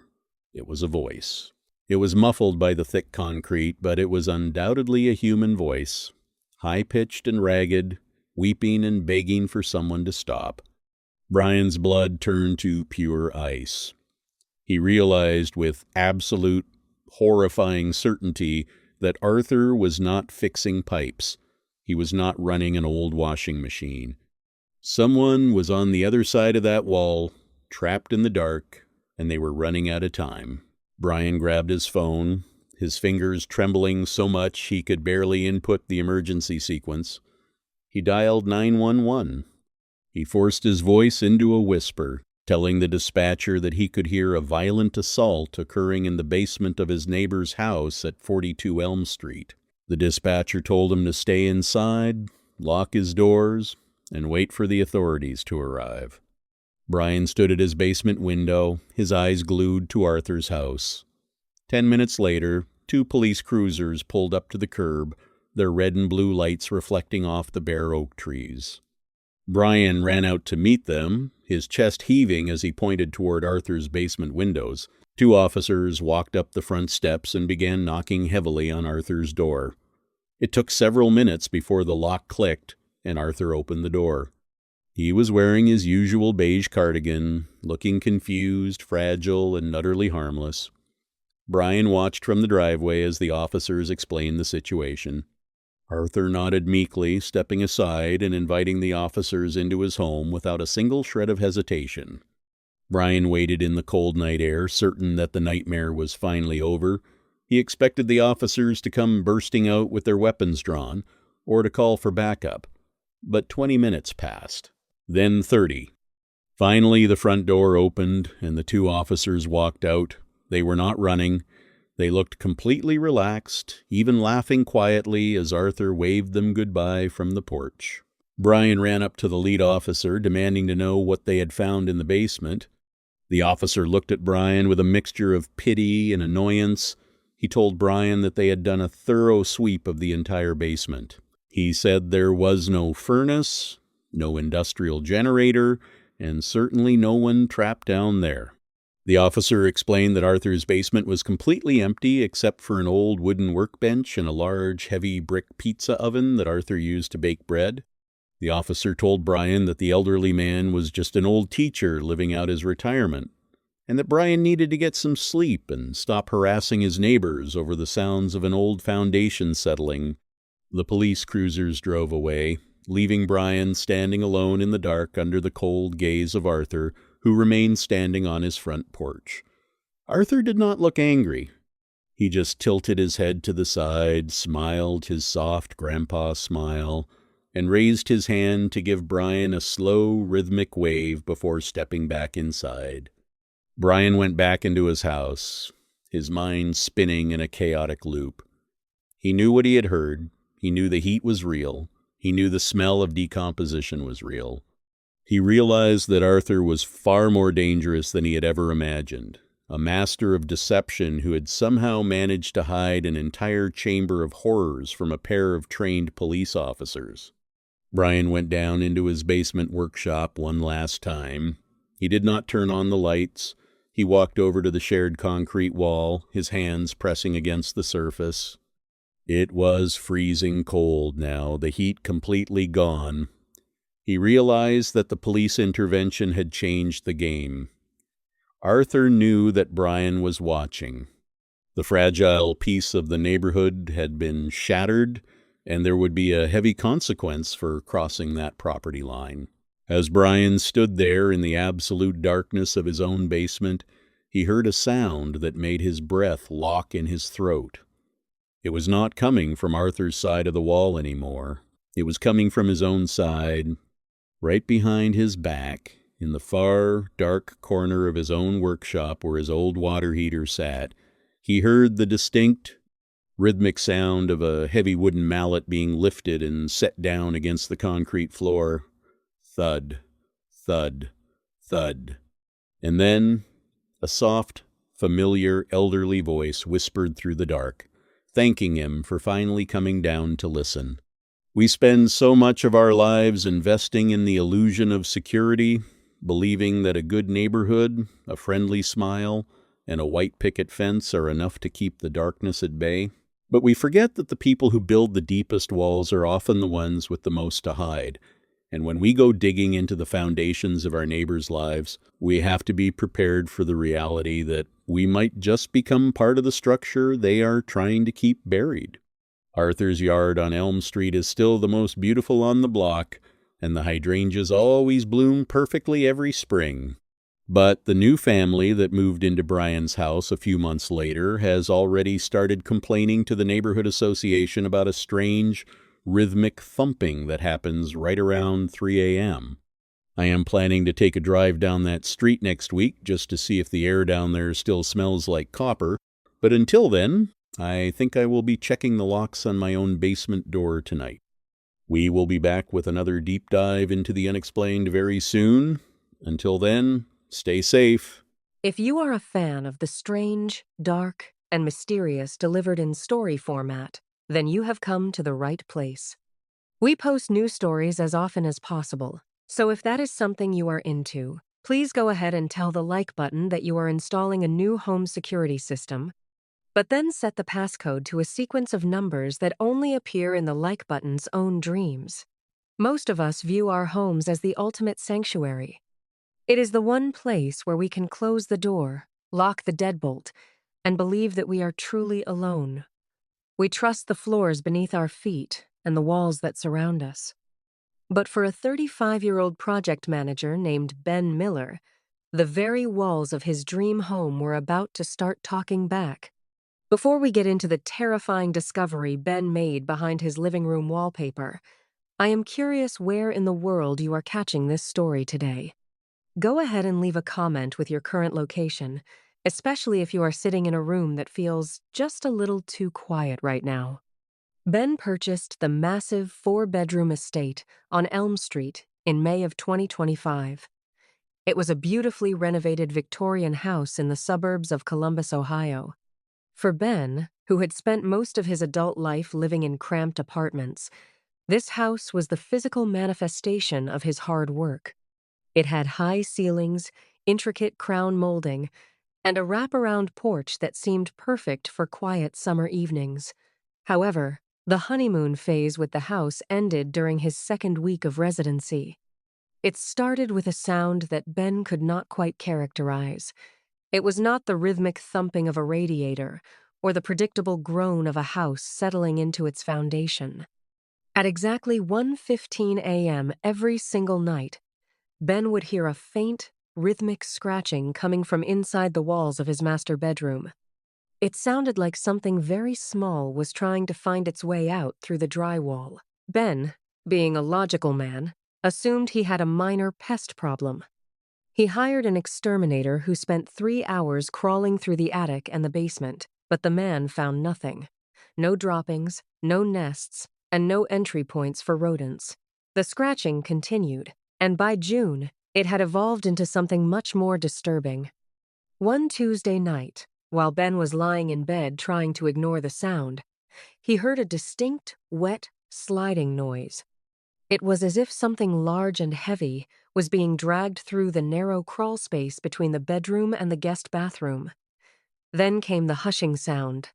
It was a voice. It was muffled by the thick concrete, but it was undoubtedly a human voice, high-pitched and ragged, weeping and begging for someone to stop. Brian's blood turned to pure ice. He realized with absolute, horrifying certainty that Arthur was not fixing pipes. He was not running an old washing machine. Someone was on the other side of that wall, trapped in the dark, and they were running out of time. Brian grabbed his phone, his fingers trembling so much he could barely input the emergency sequence. He dialed 911. He forced his voice into a whisper, telling the dispatcher that he could hear a violent assault occurring in the basement of his neighbor's house at 42 Elm Street. The dispatcher told him to stay inside, lock his doors, and wait for the authorities to arrive. Brian stood at his basement window, his eyes glued to Arthur's house. 10 minutes later, 2 police cruisers pulled up to the curb, their red and blue lights reflecting off the bare oak trees. Brian ran out to meet them, his chest heaving as he pointed toward Arthur's basement windows. 2 officers walked up the front steps and began knocking heavily on Arthur's door. It took several minutes before the lock clicked, and Arthur opened the door. He was wearing his usual beige cardigan, looking confused, fragile, and utterly harmless. Brian watched from the driveway as the officers explained the situation. Arthur nodded meekly, stepping aside and inviting the officers into his home without a single shred of hesitation. Brian waited in the cold night air, certain that the nightmare was finally over. He expected the officers to come bursting out with their weapons drawn, or to call for backup. But 20 minutes passed. Then 30. Finally, the front door opened, and the 2 officers walked out. They were not running. They looked completely relaxed, even laughing quietly as Arthur waved them goodbye from the porch. Brian ran up to the lead officer, demanding to know what they had found in the basement. The officer looked at Brian with a mixture of pity and annoyance. He told Brian that they had done a thorough sweep of the entire basement. He said there was no furnace, no industrial generator, and certainly no one trapped down there. The officer explained that Arthur's basement was completely empty except for an old wooden workbench and a large, heavy brick pizza oven that Arthur used to bake bread. The officer told Brian that the elderly man was just an old teacher living out his retirement. and that Brian needed to get some sleep and stop harassing his neighbors over the sounds of an old foundation settling. The police cruisers drove away, leaving Brian standing alone in the dark under the cold gaze of Arthur, who remained standing on his front porch. Arthur did not look angry. He just tilted his head to the side, smiled his soft grandpa smile, and raised his hand to give Brian a slow, rhythmic wave before stepping back inside. Brian went back into his house, his mind spinning in a chaotic loop. He knew what he had heard. He knew the heat was real. He knew the smell of decomposition was real. He realized that Arthur was far more dangerous than he had ever imagined, a master of deception who had somehow managed to hide an entire chamber of horrors from a pair of trained police officers. Brian went down into his basement workshop one last time. He did not turn on the lights. He walked over to the shared concrete wall, his hands pressing against the surface. It was freezing cold now, the heat completely gone. He realized that the police intervention had changed the game. Arthur knew that Brian was watching. The fragile peace of the neighborhood had been shattered, and there would be a heavy consequence for crossing that property line. As Brian stood there in the absolute darkness of his own basement, he heard a sound that made his breath lock in his throat. It was not coming from Arthur's side of the wall anymore. It was coming from his own side, right behind his back, in the far, dark corner of his own workshop where his old water heater sat. He heard the distinct, rhythmic sound of a heavy wooden mallet being lifted and set down against the concrete floor. Thud, thud, thud. And then a soft, familiar, elderly voice whispered through the dark, thanking him for finally coming down to listen. We spend so much of our lives investing in the illusion of security, believing that a good neighborhood, a friendly smile, and a white picket fence are enough to keep the darkness at bay. But we forget that the people who build the deepest walls are often the ones with the most to hide. And when we go digging into the foundations of our neighbors' lives, we have to be prepared for the reality that we might just become part of the structure they are trying to keep buried. Arthur's yard on Elm Street is still the most beautiful on the block, and the hydrangeas always bloom perfectly every spring. But the new family that moved into Brian's house a few months later has already started complaining to the neighborhood association about a strange, rhythmic thumping that happens right around 3 a.m. I am planning to take a drive down that street next week just to see if the air down there still smells like copper, but until then, I think I will be checking the locks on my own basement door tonight. We will be back with another deep dive into the unexplained very soon. Until then, stay safe.
If you are a fan of the strange, dark, and mysterious delivered in story format, then you have come to the right place. We post new stories as often as possible, so if that is something you are into, please go ahead and tell the like button that you are installing a new home security system, but then set the passcode to a sequence of numbers that only appear in the like button's own dreams. Most of us view our homes as the ultimate sanctuary. It is the one place where we can close the door, lock the deadbolt, and believe that we are truly alone. We trust the floors beneath our feet and the walls that surround us. But for a 35-year-old project manager named Ben Miller, the very walls of his dream home were about to start talking back. Before we get into the terrifying discovery Ben made behind his living room wallpaper, I am curious where in the world you are catching this story today. Go ahead and leave a comment with your current location, especially if you are sitting in a room that feels just a little too quiet right now. Ben purchased the massive 4-bedroom estate on Elm Street in May of 2025. It was a beautifully renovated Victorian house in the suburbs of Columbus, Ohio. For Ben, who had spent most of his adult life living in cramped apartments, this house was the physical manifestation of his hard work. It had high ceilings, intricate crown molding, and a wraparound porch that seemed perfect for quiet summer evenings. However, the honeymoon phase with the house ended during his second week of residency. It started with a sound that Ben could not quite characterize. It was not the rhythmic thumping of a radiator or the predictable groan of a house settling into its foundation. At exactly 1:15 a.m. every single night, Ben would hear a faint, rhythmic scratching coming from inside the walls of his master bedroom. It sounded like something very small was trying to find its way out through the drywall. Ben, being a logical man, assumed he had a minor pest problem. He hired an exterminator who spent 3 hours crawling through the attic and the basement, but the man found nothing. No droppings, no nests, and no entry points for rodents. The scratching continued, and by June, it had evolved into something much more disturbing. One Tuesday night, while Ben was lying in bed trying to ignore the sound, he heard a distinct, wet, sliding noise. It was as if something large and heavy was being dragged through the narrow crawl space between the bedroom and the guest bathroom. Then came the hushing sound.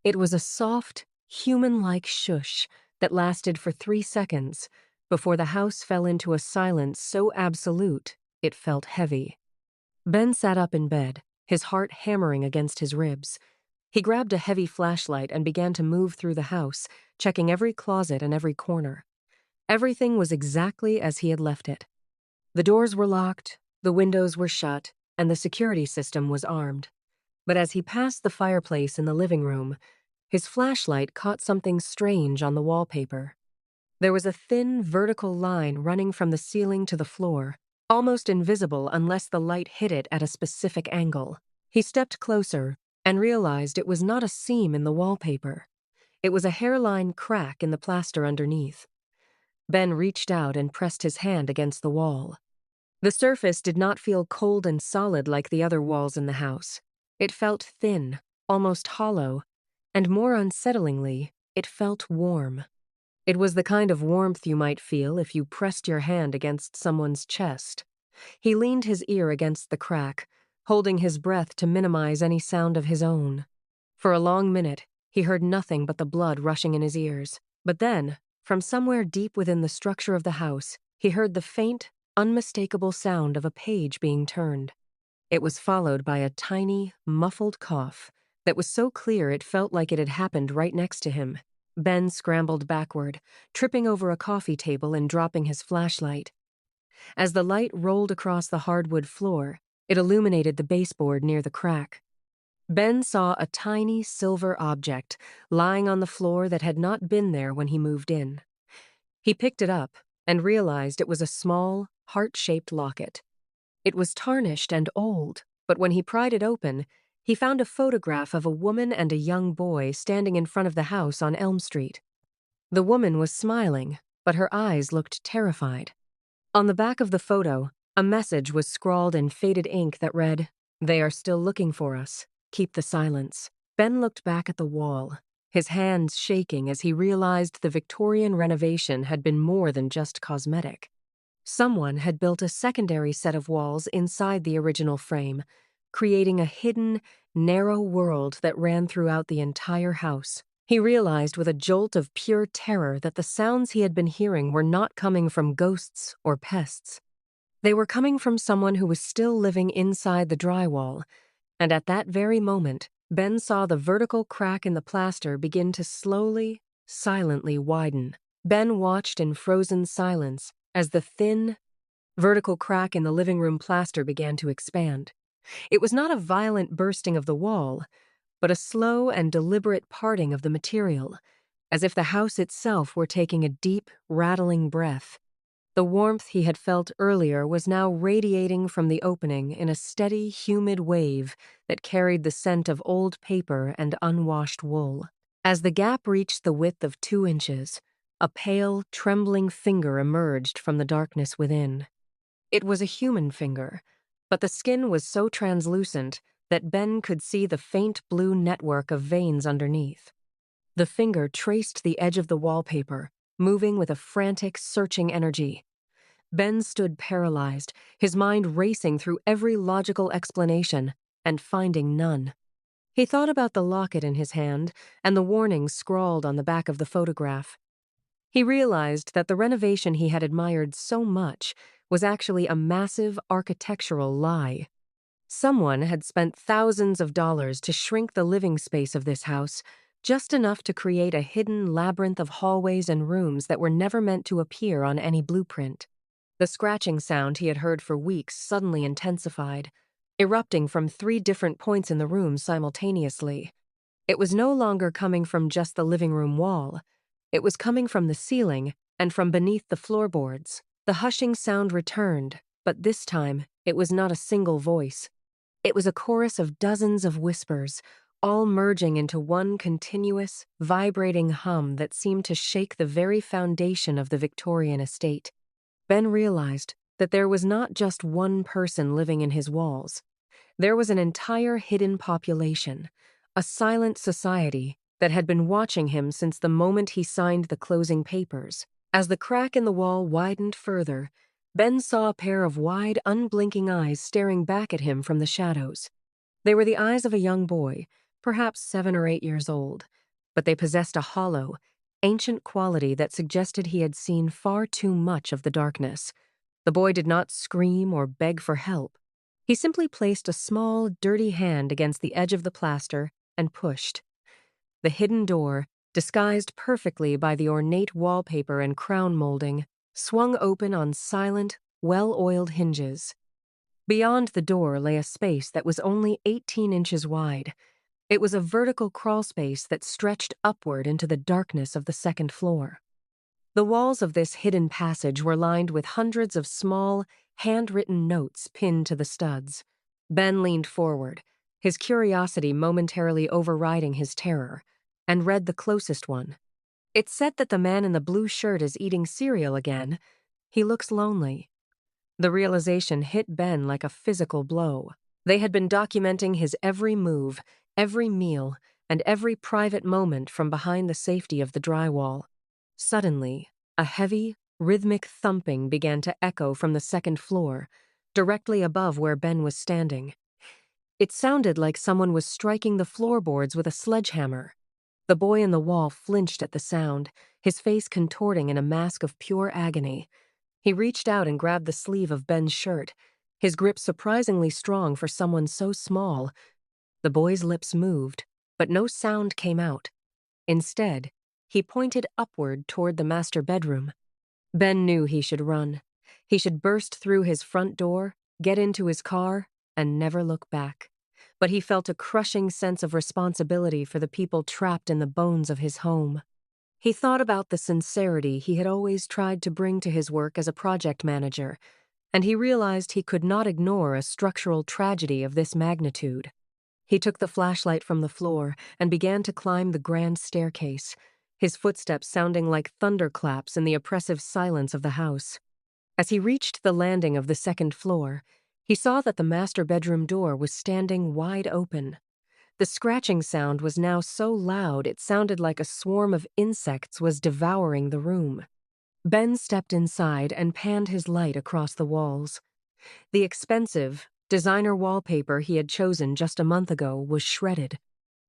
It was a soft, human-like shush that lasted for 3 seconds before the house fell into a silence so absolute it felt heavy. Ben sat up in bed, his heart hammering against his ribs. He grabbed a heavy flashlight and began to move through the house, checking every closet and every corner. Everything was exactly as he had left it. The doors were locked, the windows were shut, and the security system was armed. But as he passed the fireplace in the living room, his flashlight caught something strange on the wallpaper. There was a thin, vertical line running from the ceiling to the floor, almost invisible unless the light hit it at a specific angle. He stepped closer and realized it was not a seam in the wallpaper. It was a hairline crack in the plaster underneath. Ben reached out and pressed his hand against the wall. The surface did not feel cold and solid like the other walls in the house. It felt thin, almost hollow, and more unsettlingly, it felt warm. It was the kind of warmth you might feel if you pressed your hand against someone's chest. He leaned his ear against the crack, holding his breath to minimize any sound of his own. For a long minute, he heard nothing but the blood rushing in his ears. But then, from somewhere deep within the structure of the house, he heard the faint, unmistakable sound of a page being turned. It was followed by a tiny, muffled cough that was so clear it felt like it had happened right next to him. Ben scrambled backward, tripping over a coffee table and dropping his flashlight. As the light rolled across the hardwood floor, it illuminated the baseboard near the crack. Ben saw a tiny silver object lying on the floor that had not been there when he moved in. He picked it up and realized it was a small, heart-shaped locket. It was tarnished and old, but when he pried it open, he found a photograph of a woman and a young boy standing in front of the house on Elm Street. The woman was smiling, but her eyes looked terrified. On the back of the photo, a message was scrawled in faded ink that read, "They are still looking for us. Keep the silence." Ben looked back at the wall, his hands shaking as he realized the Victorian renovation had been more than just cosmetic. Someone had built a secondary set of walls inside the original frame, creating a hidden, narrow world that ran throughout the entire house. He realized with a jolt of pure terror that the sounds he had been hearing were not coming from ghosts or pests. They were coming from someone who was still living inside the drywall, and at that very moment, Ben saw the vertical crack in the plaster begin to slowly, silently widen. Ben watched in frozen silence as the thin, vertical crack in the living room plaster began to expand. It was not a violent bursting of the wall, but a slow and deliberate parting of the material, as if the house itself were taking a deep, rattling breath. The warmth he had felt earlier was now radiating from the opening in a steady, humid wave that carried the scent of old paper and unwashed wool. As the gap reached the width of 2 inches, a pale, trembling finger emerged from the darkness within. It was a human finger, but the skin was so translucent that Ben could see the faint blue network of veins underneath. The finger traced the edge of the wallpaper, moving with a frantic, searching energy. Ben stood paralyzed, his mind racing through every logical explanation and finding none. He thought about the locket in his hand and the warnings scrawled on the back of the photograph. He realized that the renovation he had admired so much was actually a massive architectural lie. Someone had spent thousands of dollars to shrink the living space of this house, just enough to create a hidden labyrinth of hallways and rooms that were never meant to appear on any blueprint. The scratching sound he had heard for weeks suddenly intensified, erupting from 3 different points in the room simultaneously. It was no longer coming from just the living room wall. It was coming from the ceiling and from beneath the floorboards. The hushing sound returned, but this time it was not a single voice. It was a chorus of dozens of whispers, all merging into one continuous, vibrating hum that seemed to shake the very foundation of the Victorian estate. Ben realized that there was not just one person living in his walls. There was an entire hidden population, a silent society that had been watching him since the moment he signed the closing papers. As the crack in the wall widened further, Ben saw a pair of wide, unblinking eyes staring back at him from the shadows. They were the eyes of a young boy, perhaps 7 or 8 years old, but they possessed a hollow, ancient quality that suggested he had seen far too much of the darkness. The boy did not scream or beg for help. He simply placed a small, dirty hand against the edge of the plaster and pushed. The hidden door, disguised perfectly by the ornate wallpaper and crown molding, swung open on silent, well-oiled hinges. Beyond the door lay a space that was only 18 inches wide. It was a vertical crawl space that stretched upward into the darkness of the second floor. The walls of this hidden passage were lined with hundreds of small, handwritten notes pinned to the studs. Ben leaned forward, his curiosity momentarily overriding his terror, and read the closest one. It said that the man in the blue shirt is eating cereal again. He looks lonely. The realization hit Ben like a physical blow. They had been documenting his every move, every meal, and every private moment from behind the safety of the drywall. Suddenly, a heavy, rhythmic thumping began to echo from the second floor, directly above where Ben was standing. It sounded like someone was striking the floorboards with a sledgehammer. The boy in the wall flinched at the sound, his face contorting in a mask of pure agony. He reached out and grabbed the sleeve of Ben's shirt, his grip surprisingly strong for someone so small. The boy's lips moved, but no sound came out. Instead, he pointed upward toward the master bedroom. Ben knew he should run. He should burst through his front door, get into his car, and never look back. But he felt a crushing sense of responsibility for the people trapped in the bones of his home. He thought about the sincerity he had always tried to bring to his work as a project manager, and he realized he could not ignore a structural tragedy of this magnitude. He took the flashlight from the floor and began to climb the grand staircase, his footsteps sounding like thunderclaps in the oppressive silence of the house. As he reached the landing of the second floor, he saw that the master bedroom door was standing wide open. The scratching sound was now so loud it sounded like a swarm of insects was devouring the room. Ben stepped inside and panned his light across the walls. The expensive, designer wallpaper he had chosen just a month ago was shredded.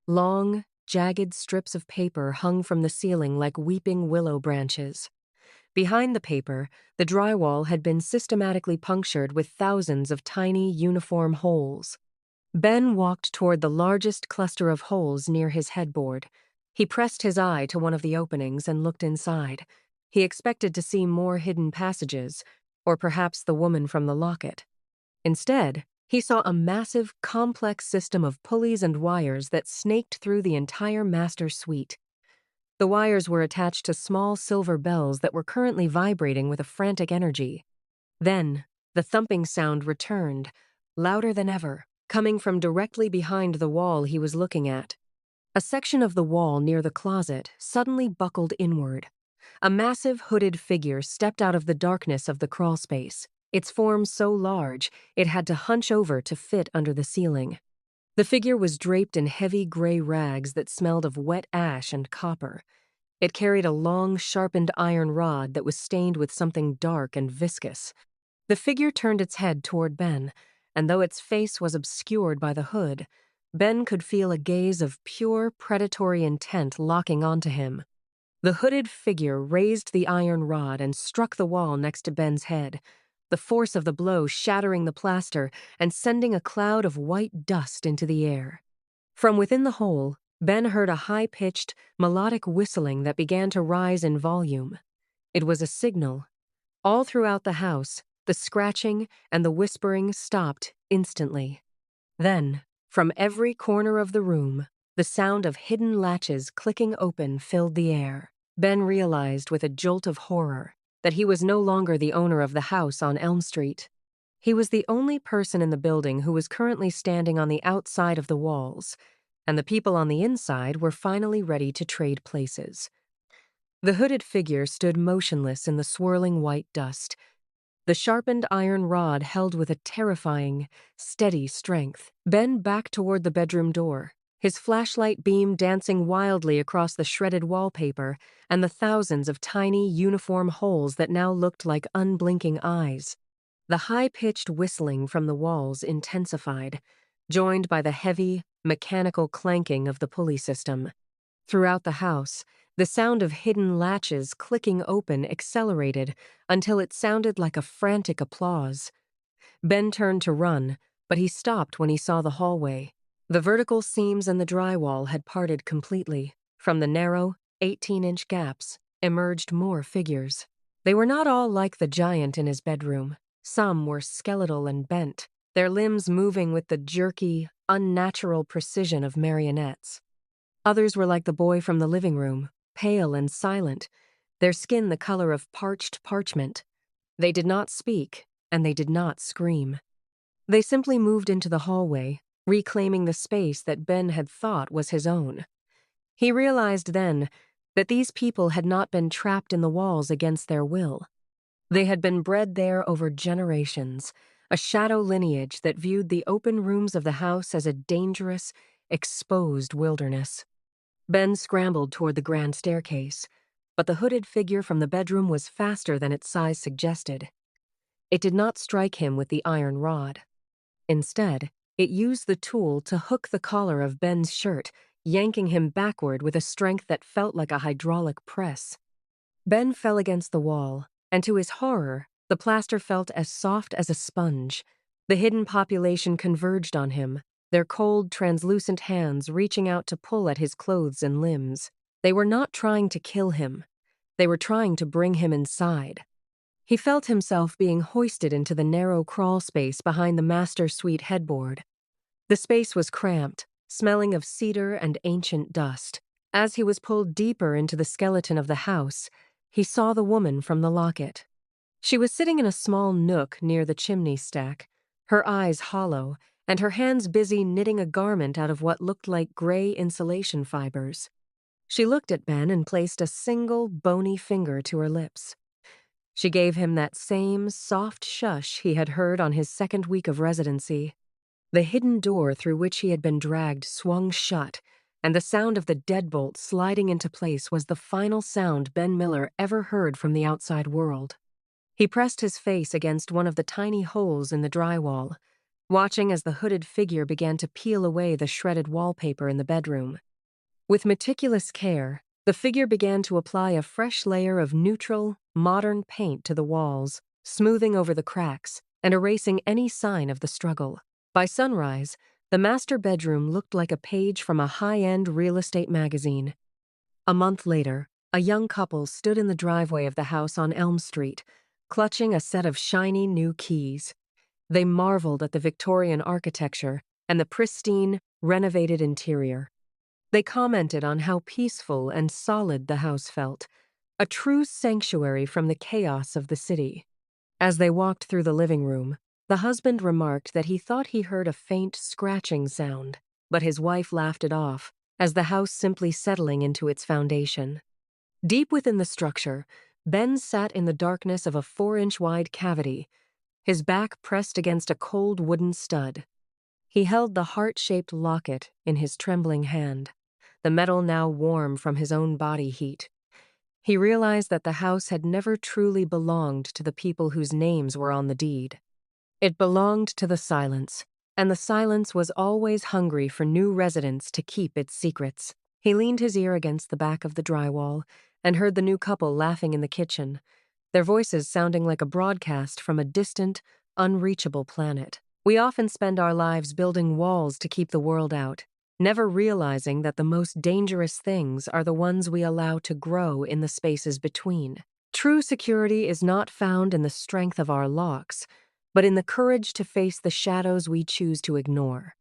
Long, jagged strips of paper hung from the ceiling like weeping willow branches. Behind the paper, the drywall had been systematically punctured with thousands of tiny, uniform holes. Ben walked toward the largest cluster of holes near his headboard. He pressed his eye to one of the openings and looked inside. He expected to see more hidden passages, or perhaps the woman from the locket. Instead, he saw a massive, complex system of pulleys and wires that snaked through the entire master suite. The wires were attached to small silver bells that were currently vibrating with a frantic energy. Then, the thumping sound returned, louder than ever, coming from directly behind the wall he was looking at. A section of the wall near the closet suddenly buckled inward. A massive hooded figure stepped out of the darkness of the crawl space, its form so large it had to hunch over to fit under the ceiling. The figure was draped in heavy gray rags that smelled of wet ash and copper. It carried a long, sharpened iron rod that was stained with something dark and viscous. The figure turned its head toward Ben, and though its face was obscured by the hood, Ben could feel a gaze of pure, predatory intent locking onto him. The hooded figure raised the iron rod and struck the wall next to Ben's head. the force of the blow shattering the plaster and sending a cloud of white dust into the air. From within the hole, Ben heard a high-pitched, melodic whistling that began to rise in volume. It was a signal. All throughout the house, the scratching and the whispering stopped instantly. Then, from every corner of the room, the sound of hidden latches clicking open filled the air. Ben realized with a jolt of horror that he was no longer the owner of the house on Elm Street. He was the only person in the building who was currently standing on the outside of the walls, and the people on the inside were finally ready to trade places. The hooded figure stood motionless in the swirling white dust, the sharpened iron rod held with a terrifying, steady strength. Ben backed toward the bedroom door, his flashlight beam dancing wildly across the shredded wallpaper and the thousands of tiny, uniform holes that now looked like unblinking eyes. The high-pitched whistling from the walls intensified, joined by the heavy, mechanical clanking of the pulley system. Throughout the house, the sound of hidden latches clicking open accelerated until it sounded like a frantic applause. Ben turned to run, but he stopped when he saw the hallway. The vertical seams in the drywall had parted completely. From the narrow, 18-inch gaps emerged more figures. They were not all like the giant in his bedroom. Some were skeletal and bent, their limbs moving with the jerky, unnatural precision of marionettes. Others were like the boy from the living room, pale and silent, their skin the color of parched parchment. They did not speak, and they did not scream. They simply moved into the hallway, reclaiming the space that Ben had thought was his own. He realized then that these people had not been trapped in the walls against their will. They had been bred there over generations, a shadow lineage that viewed the open rooms of the house as a dangerous, exposed wilderness. Ben scrambled toward the grand staircase, but the hooded figure from the bedroom was faster than its size suggested. It did not strike him with the iron rod. Instead, it used the tool to hook the collar of Ben's shirt, yanking him backward with a strength that felt like a hydraulic press. Ben fell against the wall, and to his horror, the plaster felt as soft as a sponge. The hidden population converged on him, their cold, translucent hands reaching out to pull at his clothes and limbs. They were not trying to kill him. They were trying to bring him inside. He felt himself being hoisted into the narrow crawl space behind the master suite headboard. The space was cramped, smelling of cedar and ancient dust. As he was pulled deeper into the skeleton of the house, he saw the woman from the locket. She was sitting in a small nook near the chimney stack, her eyes hollow, and her hands busy knitting a garment out of what looked like gray insulation fibers. She looked at Ben and placed a single, bony finger to her lips. She gave him that same soft shush he had heard on his second week of residency. The hidden door through which he had been dragged swung shut, and the sound of the deadbolt sliding into place was the final sound Ben Miller ever heard from the outside world. He pressed his face against one of the tiny holes in the drywall, watching as the hooded figure began to peel away the shredded wallpaper in the bedroom. With meticulous care, the figure began to apply a fresh layer of neutral, modern paint to the walls, smoothing over the cracks and erasing any sign of the struggle. By sunrise, the master bedroom looked like a page from a high-end real estate magazine. A month later, a young couple stood in the driveway of the house on Elm Street, clutching a set of shiny new keys. They marveled at the Victorian architecture and the pristine, renovated interior. They commented on how peaceful and solid the house felt, a true sanctuary from the chaos of the city. As they walked through the living room, the husband remarked that he thought he heard a faint scratching sound, but his wife laughed it off, as the house simply settling into its foundation. Deep within the structure, Ben sat in the darkness of a 4-inch wide cavity, his back pressed against a cold wooden stud. He held the heart-shaped locket in his trembling hand, the metal now warm from his own body heat. He realized that the house had never truly belonged to the people whose names were on the deed. It belonged to the silence, and the silence was always hungry for new residents to keep its secrets. He leaned his ear against the back of the drywall and heard the new couple laughing in the kitchen, their voices sounding like a broadcast from a distant, unreachable planet. We often spend our lives building walls to keep the world out, never realizing that the most dangerous things are the ones we allow to grow in the spaces between. True security is not found in the strength of our locks, but in the courage to face the shadows we choose to ignore.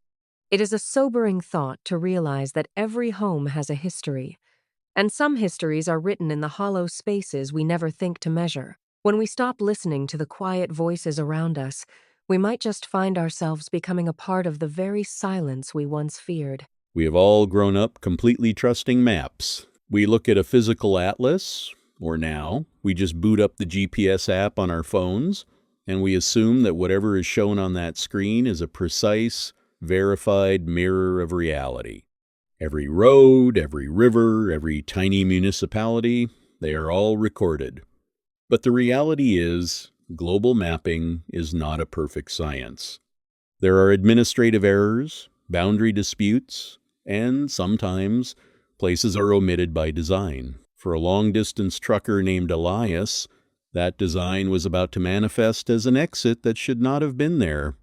It is a sobering thought to realize that every home has a history, and some histories are written in the hollow spaces we never think to measure. When we stop listening to the quiet voices around us, we might just find ourselves becoming a part of the very silence we once feared.
We have all grown up completely trusting maps. We look at a physical atlas, or now, we just boot up the GPS app on our phones, and we assume that whatever is shown on that screen is a precise, verified mirror of reality. Every road, every river, every tiny municipality, they are all recorded. But the reality is, global mapping is not a perfect science. There are administrative errors, boundary disputes, and sometimes places are omitted by design. For a long-distance trucker named Elias, that design was about to manifest as an exit that should not have been there.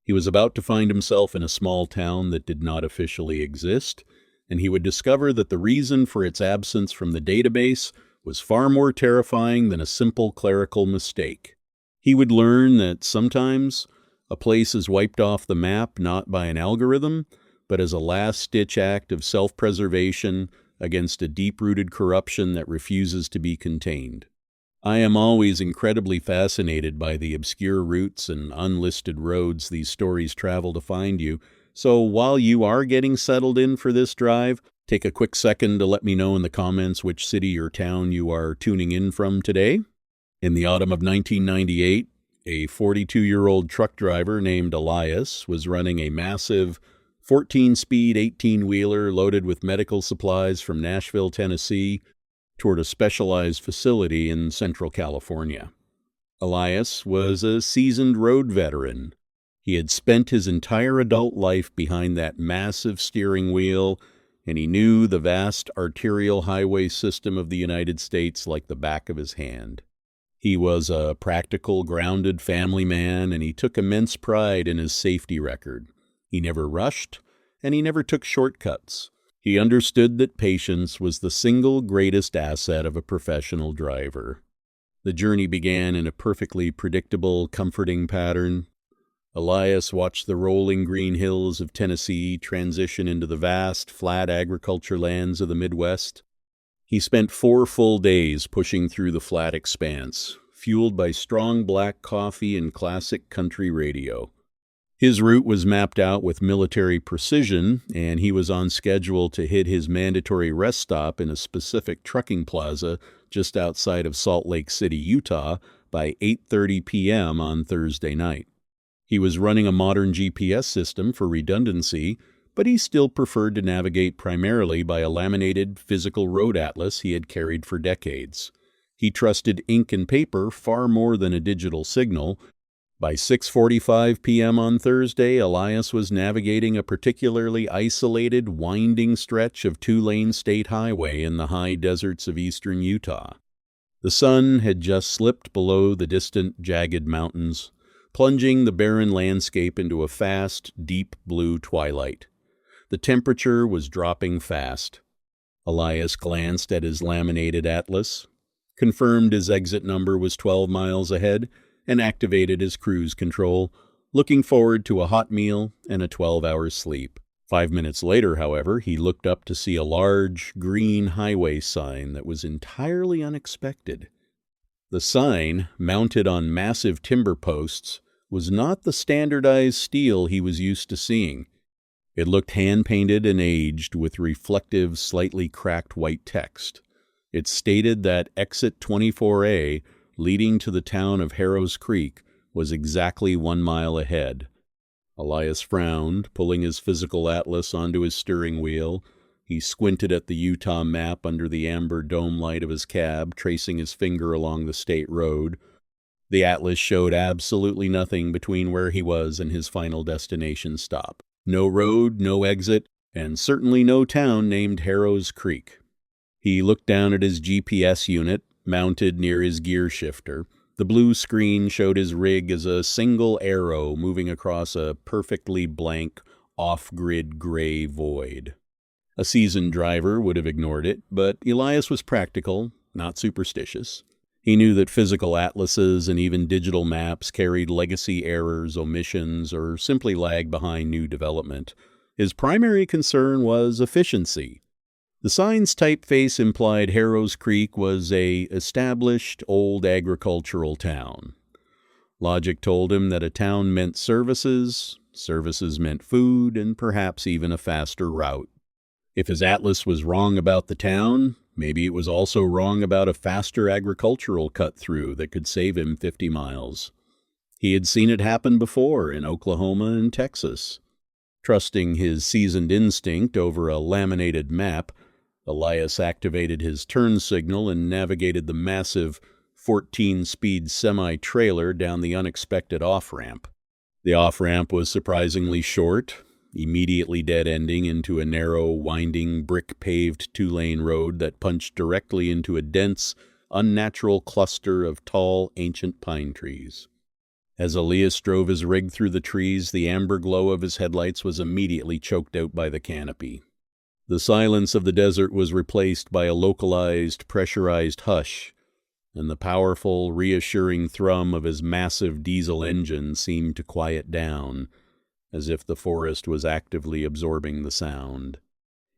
He was about to find himself in a small town that did not officially exist, and he would discover that the reason for its absence from the database was far more terrifying than a simple clerical mistake. He would learn that sometimes a place is wiped off the map not by an algorithm, but as a last-ditch act of self-preservation against a deep-rooted corruption that refuses to be contained. I am always incredibly fascinated by the obscure routes and unlisted roads these stories travel to find you, so while you are getting settled in for this drive, take a quick second to let me know in the comments which city or town you are tuning in from today. In the autumn of 1998, a 42-year-old truck driver named Elias was running a massive 14-speed 18-wheeler loaded with medical supplies from Nashville, Tennessee, toward a specialized facility in Central California. Elias was a seasoned road veteran. He had spent his entire adult life behind that massive steering wheel, and he knew the vast arterial highway system of the United States like the back of his hand. He was a practical, grounded family man, and he took immense pride in his safety record. He never rushed, and he never took shortcuts. He understood that patience was the single greatest asset of a professional driver. The journey began in a perfectly predictable, comforting pattern. Elias watched the rolling green hills of Tennessee transition into the vast, flat agriculture lands of the Midwest. He spent 4 full days pushing through the flat expanse, fueled by strong black coffee and classic country radio. His route was mapped out with military precision, and he was on schedule to hit his mandatory rest stop in a specific trucking plaza just outside of Salt Lake City, Utah, by 8:30 p.m. on Thursday night. He was running a modern GPS system for redundancy, but he still preferred to navigate primarily by a laminated physical road atlas he had carried for decades. He trusted ink and paper far more than a digital signal. By 6:45 p.m. on Thursday, Elias was navigating a particularly isolated, winding stretch of 2-lane state highway in the high deserts of eastern Utah. The sun had just slipped below the distant, jagged mountains, plunging the barren landscape into a fast, deep blue twilight. The temperature was dropping fast. Elias glanced at his laminated atlas, confirmed his exit number was 12 miles ahead, and activated his cruise control, looking forward to a hot meal and a 12-hour sleep. 5 minutes later, however, he looked up to see a large, green highway sign that was entirely unexpected. The sign, mounted on massive timber posts, was not the standardized steel he was used to seeing. It looked hand-painted and aged with reflective, slightly cracked white text. It stated that exit 24A, leading to the town of Harrows Creek, was exactly 1 mile ahead. Elias frowned, pulling his physical atlas onto his steering wheel. He squinted at the Utah map under the amber dome light of his cab, tracing his finger along the state road. The atlas showed absolutely nothing between where he was and his final destination stop. No road, no exit, and certainly no town named Harrows Creek. He looked down at his GPS unit, Mounted near his gear shifter, the blue screen showed his rig as a single arrow moving across a perfectly blank, off-grid gray void. A seasoned driver would have ignored it, but Elias was practical, not superstitious. He knew that physical atlases and even digital maps carried legacy errors, omissions, or simply lagged behind new development. His primary concern was efficiency. The sign's typeface implied Harrow's Creek was a established old agricultural town. Logic told him that a town meant services, services meant food, and perhaps even a faster route. If his atlas was wrong about the town, maybe it was also wrong about a faster agricultural cut-through that could save him 50 miles. He had seen it happen before in Oklahoma and Texas. Trusting his seasoned instinct over a laminated map, Elias activated his turn signal and navigated the massive 14-speed semi-trailer down the unexpected off-ramp. The off-ramp was surprisingly short, immediately dead-ending into a narrow, winding, brick-paved 2-lane road that punched directly into a dense, unnatural cluster of tall, ancient pine trees. As Elias drove his rig through the trees, the amber glow of his headlights was immediately choked out by the canopy. The silence of the desert was replaced by a localized, pressurized hush, and the powerful, reassuring thrum of his massive diesel engine seemed to quiet down, as if the forest was actively absorbing the sound.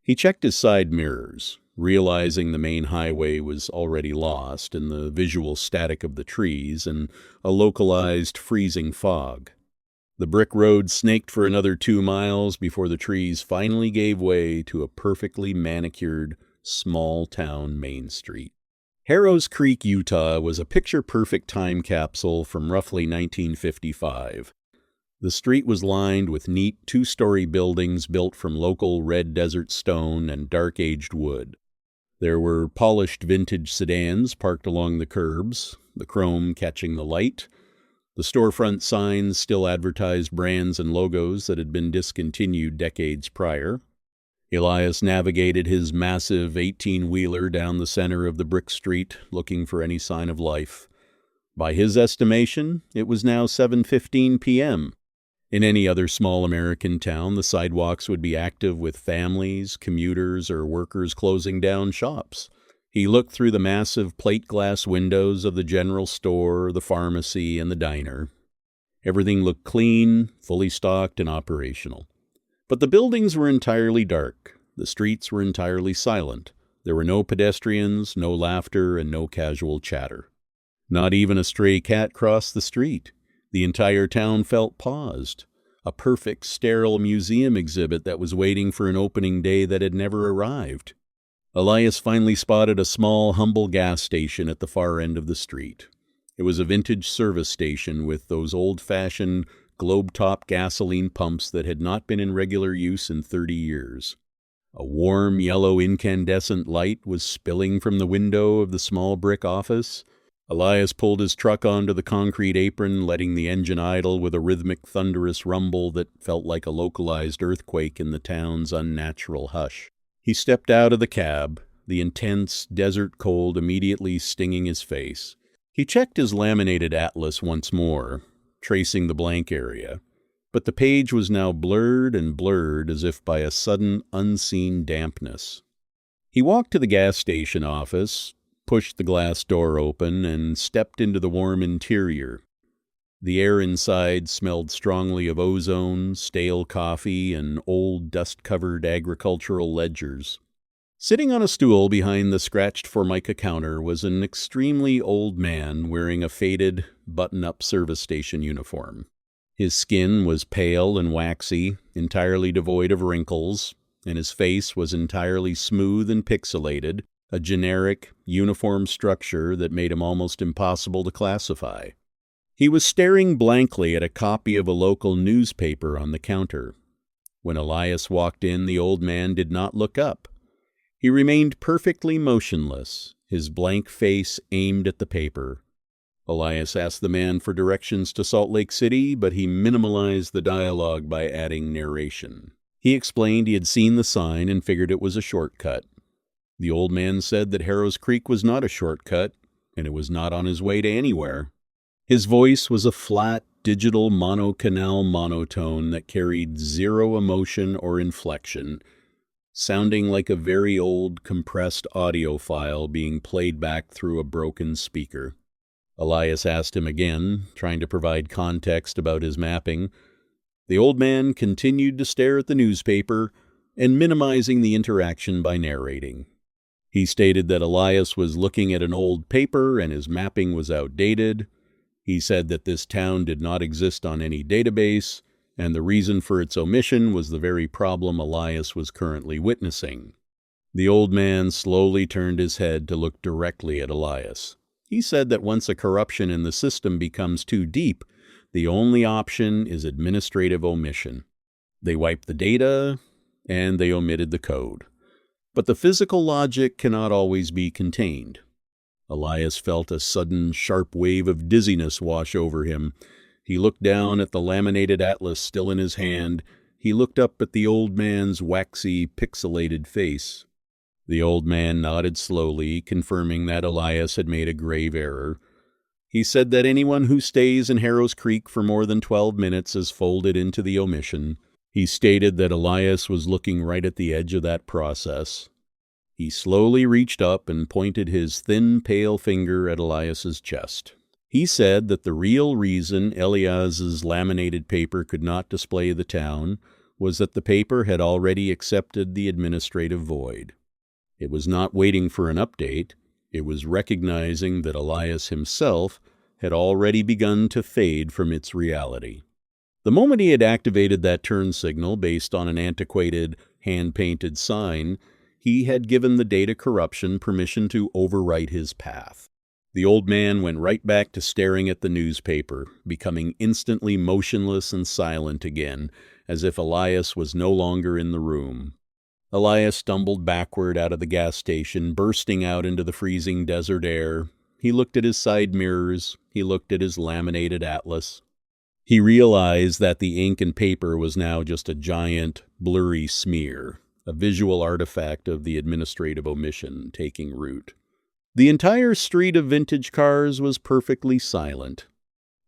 He checked his side mirrors, realizing the main highway was already lost in the visual static of the trees and a localized freezing fog. The brick road snaked for another 2 miles before the trees finally gave way to a perfectly manicured, small-town main street. Harrow's Creek, Utah was a picture-perfect time capsule from roughly 1955. The street was lined with neat 2-story buildings built from local red desert stone and dark-aged wood. There were polished vintage sedans parked along the curbs, the chrome catching the light. The storefront signs still advertised brands and logos that had been discontinued decades prior. Elias navigated his massive 18-wheeler down the center of the brick street, looking for any sign of life. By his estimation, it was now 7:15 p.m. In any other small American town, the sidewalks would be active with families, commuters, or workers closing down shops. He looked through the massive plate glass windows of the general store, the pharmacy, and the diner. Everything looked clean, fully stocked, and operational. But the buildings were entirely dark. The streets were entirely silent. There were no pedestrians, no laughter, and no casual chatter. Not even a stray cat crossed the street. The entire town felt paused. A perfect, sterile museum exhibit that was waiting for an opening day that had never arrived. Elias finally spotted a small, humble gas station at the far end of the street. It was a vintage service station with those old-fashioned, globe-top gasoline pumps that had not been in regular use in 30 years. A warm, yellow incandescent light was spilling from the window of the small brick office. Elias pulled his truck onto the concrete apron, letting the engine idle with a rhythmic, thunderous rumble that felt like a localized earthquake in the town's unnatural hush. He stepped out of the cab, the intense desert cold immediately stinging his face. He checked his laminated atlas once more, tracing the blank area, but the page was now blurred as if by a sudden, unseen dampness. He walked to the gas station office, pushed the glass door open, and stepped into the warm interior. The air inside smelled strongly of ozone, stale coffee, and old dust-covered agricultural ledgers. Sitting on a stool behind the scratched Formica counter was an extremely old man wearing a faded, button-up service station uniform. His skin was pale and waxy, entirely devoid of wrinkles, and his face was entirely smooth and pixelated, a generic, uniform structure that made him almost impossible to classify. He was staring blankly at a copy of a local newspaper on the counter. When Elias walked in, the old man did not look up. He remained perfectly motionless, his blank face aimed at the paper. Elias asked the man for directions to Salt Lake City, but he minimalized the dialogue by adding narration. He explained he had seen the sign and figured it was a shortcut. The old man said that Harrow's Creek was not a shortcut. and it was not on his way to anywhere. His voice was a flat, digital monocanal monotone that carried zero emotion or inflection, sounding like a very old, compressed audio file being played back through a broken speaker. Elias asked him again, trying to provide context about his mapping. The old man continued to stare at the newspaper and minimizing the interaction by narrating. He stated that Elias was looking at an old paper and his mapping was outdated. He said that this town did not exist on any database, and the reason for its omission was the very problem Elias was currently witnessing. The old man slowly turned his head to look directly at Elias. He said that once a corruption in the system becomes too deep, the only option is administrative omission. They wiped the data, and they omitted the code. But the physical logic cannot always be contained. Elias felt a sudden, sharp wave of dizziness wash over him. He looked down at the laminated atlas still in his hand. He looked up at the old man's waxy, pixelated face. The old man nodded slowly, confirming that Elias had made a grave error. He said that anyone who stays in Harrow's Creek for more than 12 minutes is folded into the omission. He stated that Elias was looking right at the edge of that process. He slowly reached up and pointed his thin, pale finger at Elias's chest. He said that the real reason Elias's laminated paper could not display the town was that the paper had already accepted the administrative void. It was not waiting for an update. It was recognizing that Elias himself had already begun to fade from its reality. The moment he had activated that turn signal based on an antiquated, hand-painted sign, he had given the data corruption permission to overwrite his path. The old man went right back to staring at the newspaper, becoming instantly motionless and silent again, as if Elias was no longer in the room. Elias stumbled backward out of the gas station, bursting out into the freezing desert air. He looked at his side mirrors. He looked at his laminated atlas. He realized that the ink and paper was now just a giant, blurry smear, a visual artifact of the administrative omission taking root. The entire street of vintage cars was perfectly silent.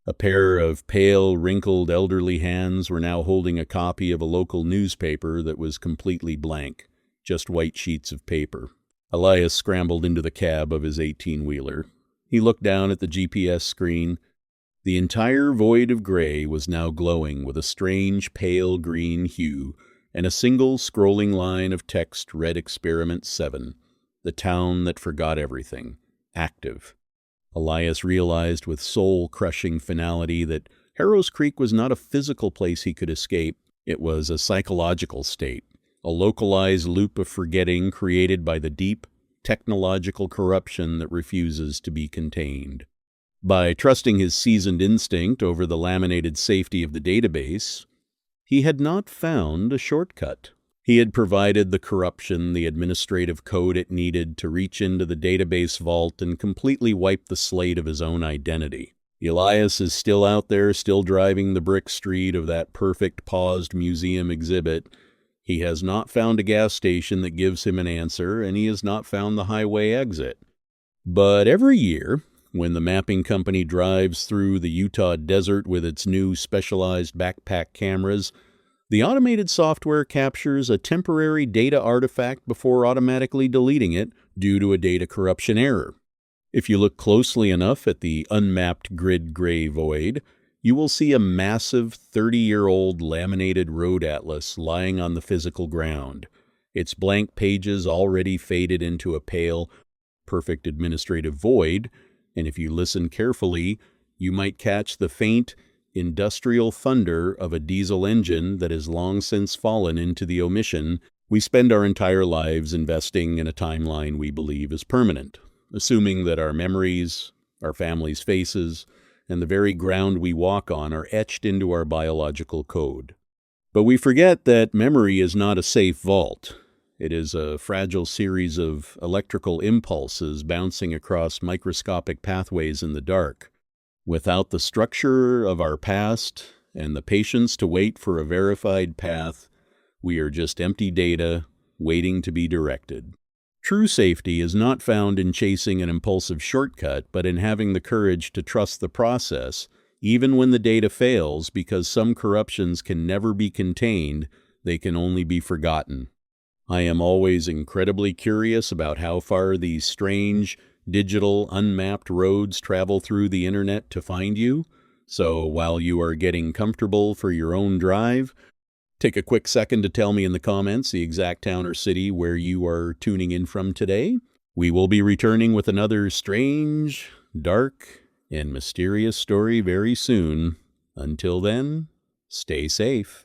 A pair of pale, wrinkled, elderly hands were now holding a copy of a local newspaper that was completely blank, just white sheets of paper. Elias scrambled into the cab of his 18-wheeler. He looked down at the GPS screen. The entire void of gray was now glowing with a strange pale green hue, and a single scrolling line of text read Experiment 7, the town that forgot everything, active. Elias realized with soul-crushing finality that Harrow's Creek was not a physical place he could escape. It was a psychological state, a localized loop of forgetting created by the deep, technological corruption that refuses to be contained. By trusting his seasoned instinct over the laminated safety of the database, he had not found a shortcut. He had provided the corruption the administrative code it needed to reach into the database vault and completely wipe the slate of his own identity. Elias is still out there, still driving the brick street of that perfect paused museum exhibit. He has not found a gas station that gives him an answer, and he has not found the highway exit. But every year, when the mapping company drives through the Utah desert with its new specialized backpack cameras, the automated software captures a temporary data artifact before automatically deleting it due to a data corruption error. If you look closely enough at the unmapped grid gray void, you will see a massive 30-year-old laminated road atlas lying on the physical ground, its blank pages already faded into a pale, perfect administrative void, and if you listen carefully, you might catch the faint, industrial thunder of a diesel engine that has long since fallen into the omission. We spend our entire lives investing in a timeline we believe is permanent, assuming that our memories, our families' faces, and the very ground we walk on are etched into our biological code. But we forget that memory is not a safe vault. It is a fragile series of electrical impulses bouncing across microscopic pathways in the dark. Without the structure of our past and the patience to wait for a verified path, we are just empty data waiting to be directed. True safety is not found in chasing an impulsive shortcut, but in having the courage to trust the process, even when the data fails, because some corruptions can never be contained, they can only be forgotten. I am always incredibly curious about how far these strange, digital, unmapped roads travel through the internet to find you. So while you are getting comfortable for your own drive, take a quick second to tell me in the comments the exact town or city where you are tuning in from today. We will be returning with another strange, dark, and mysterious story very soon. Until then, stay safe.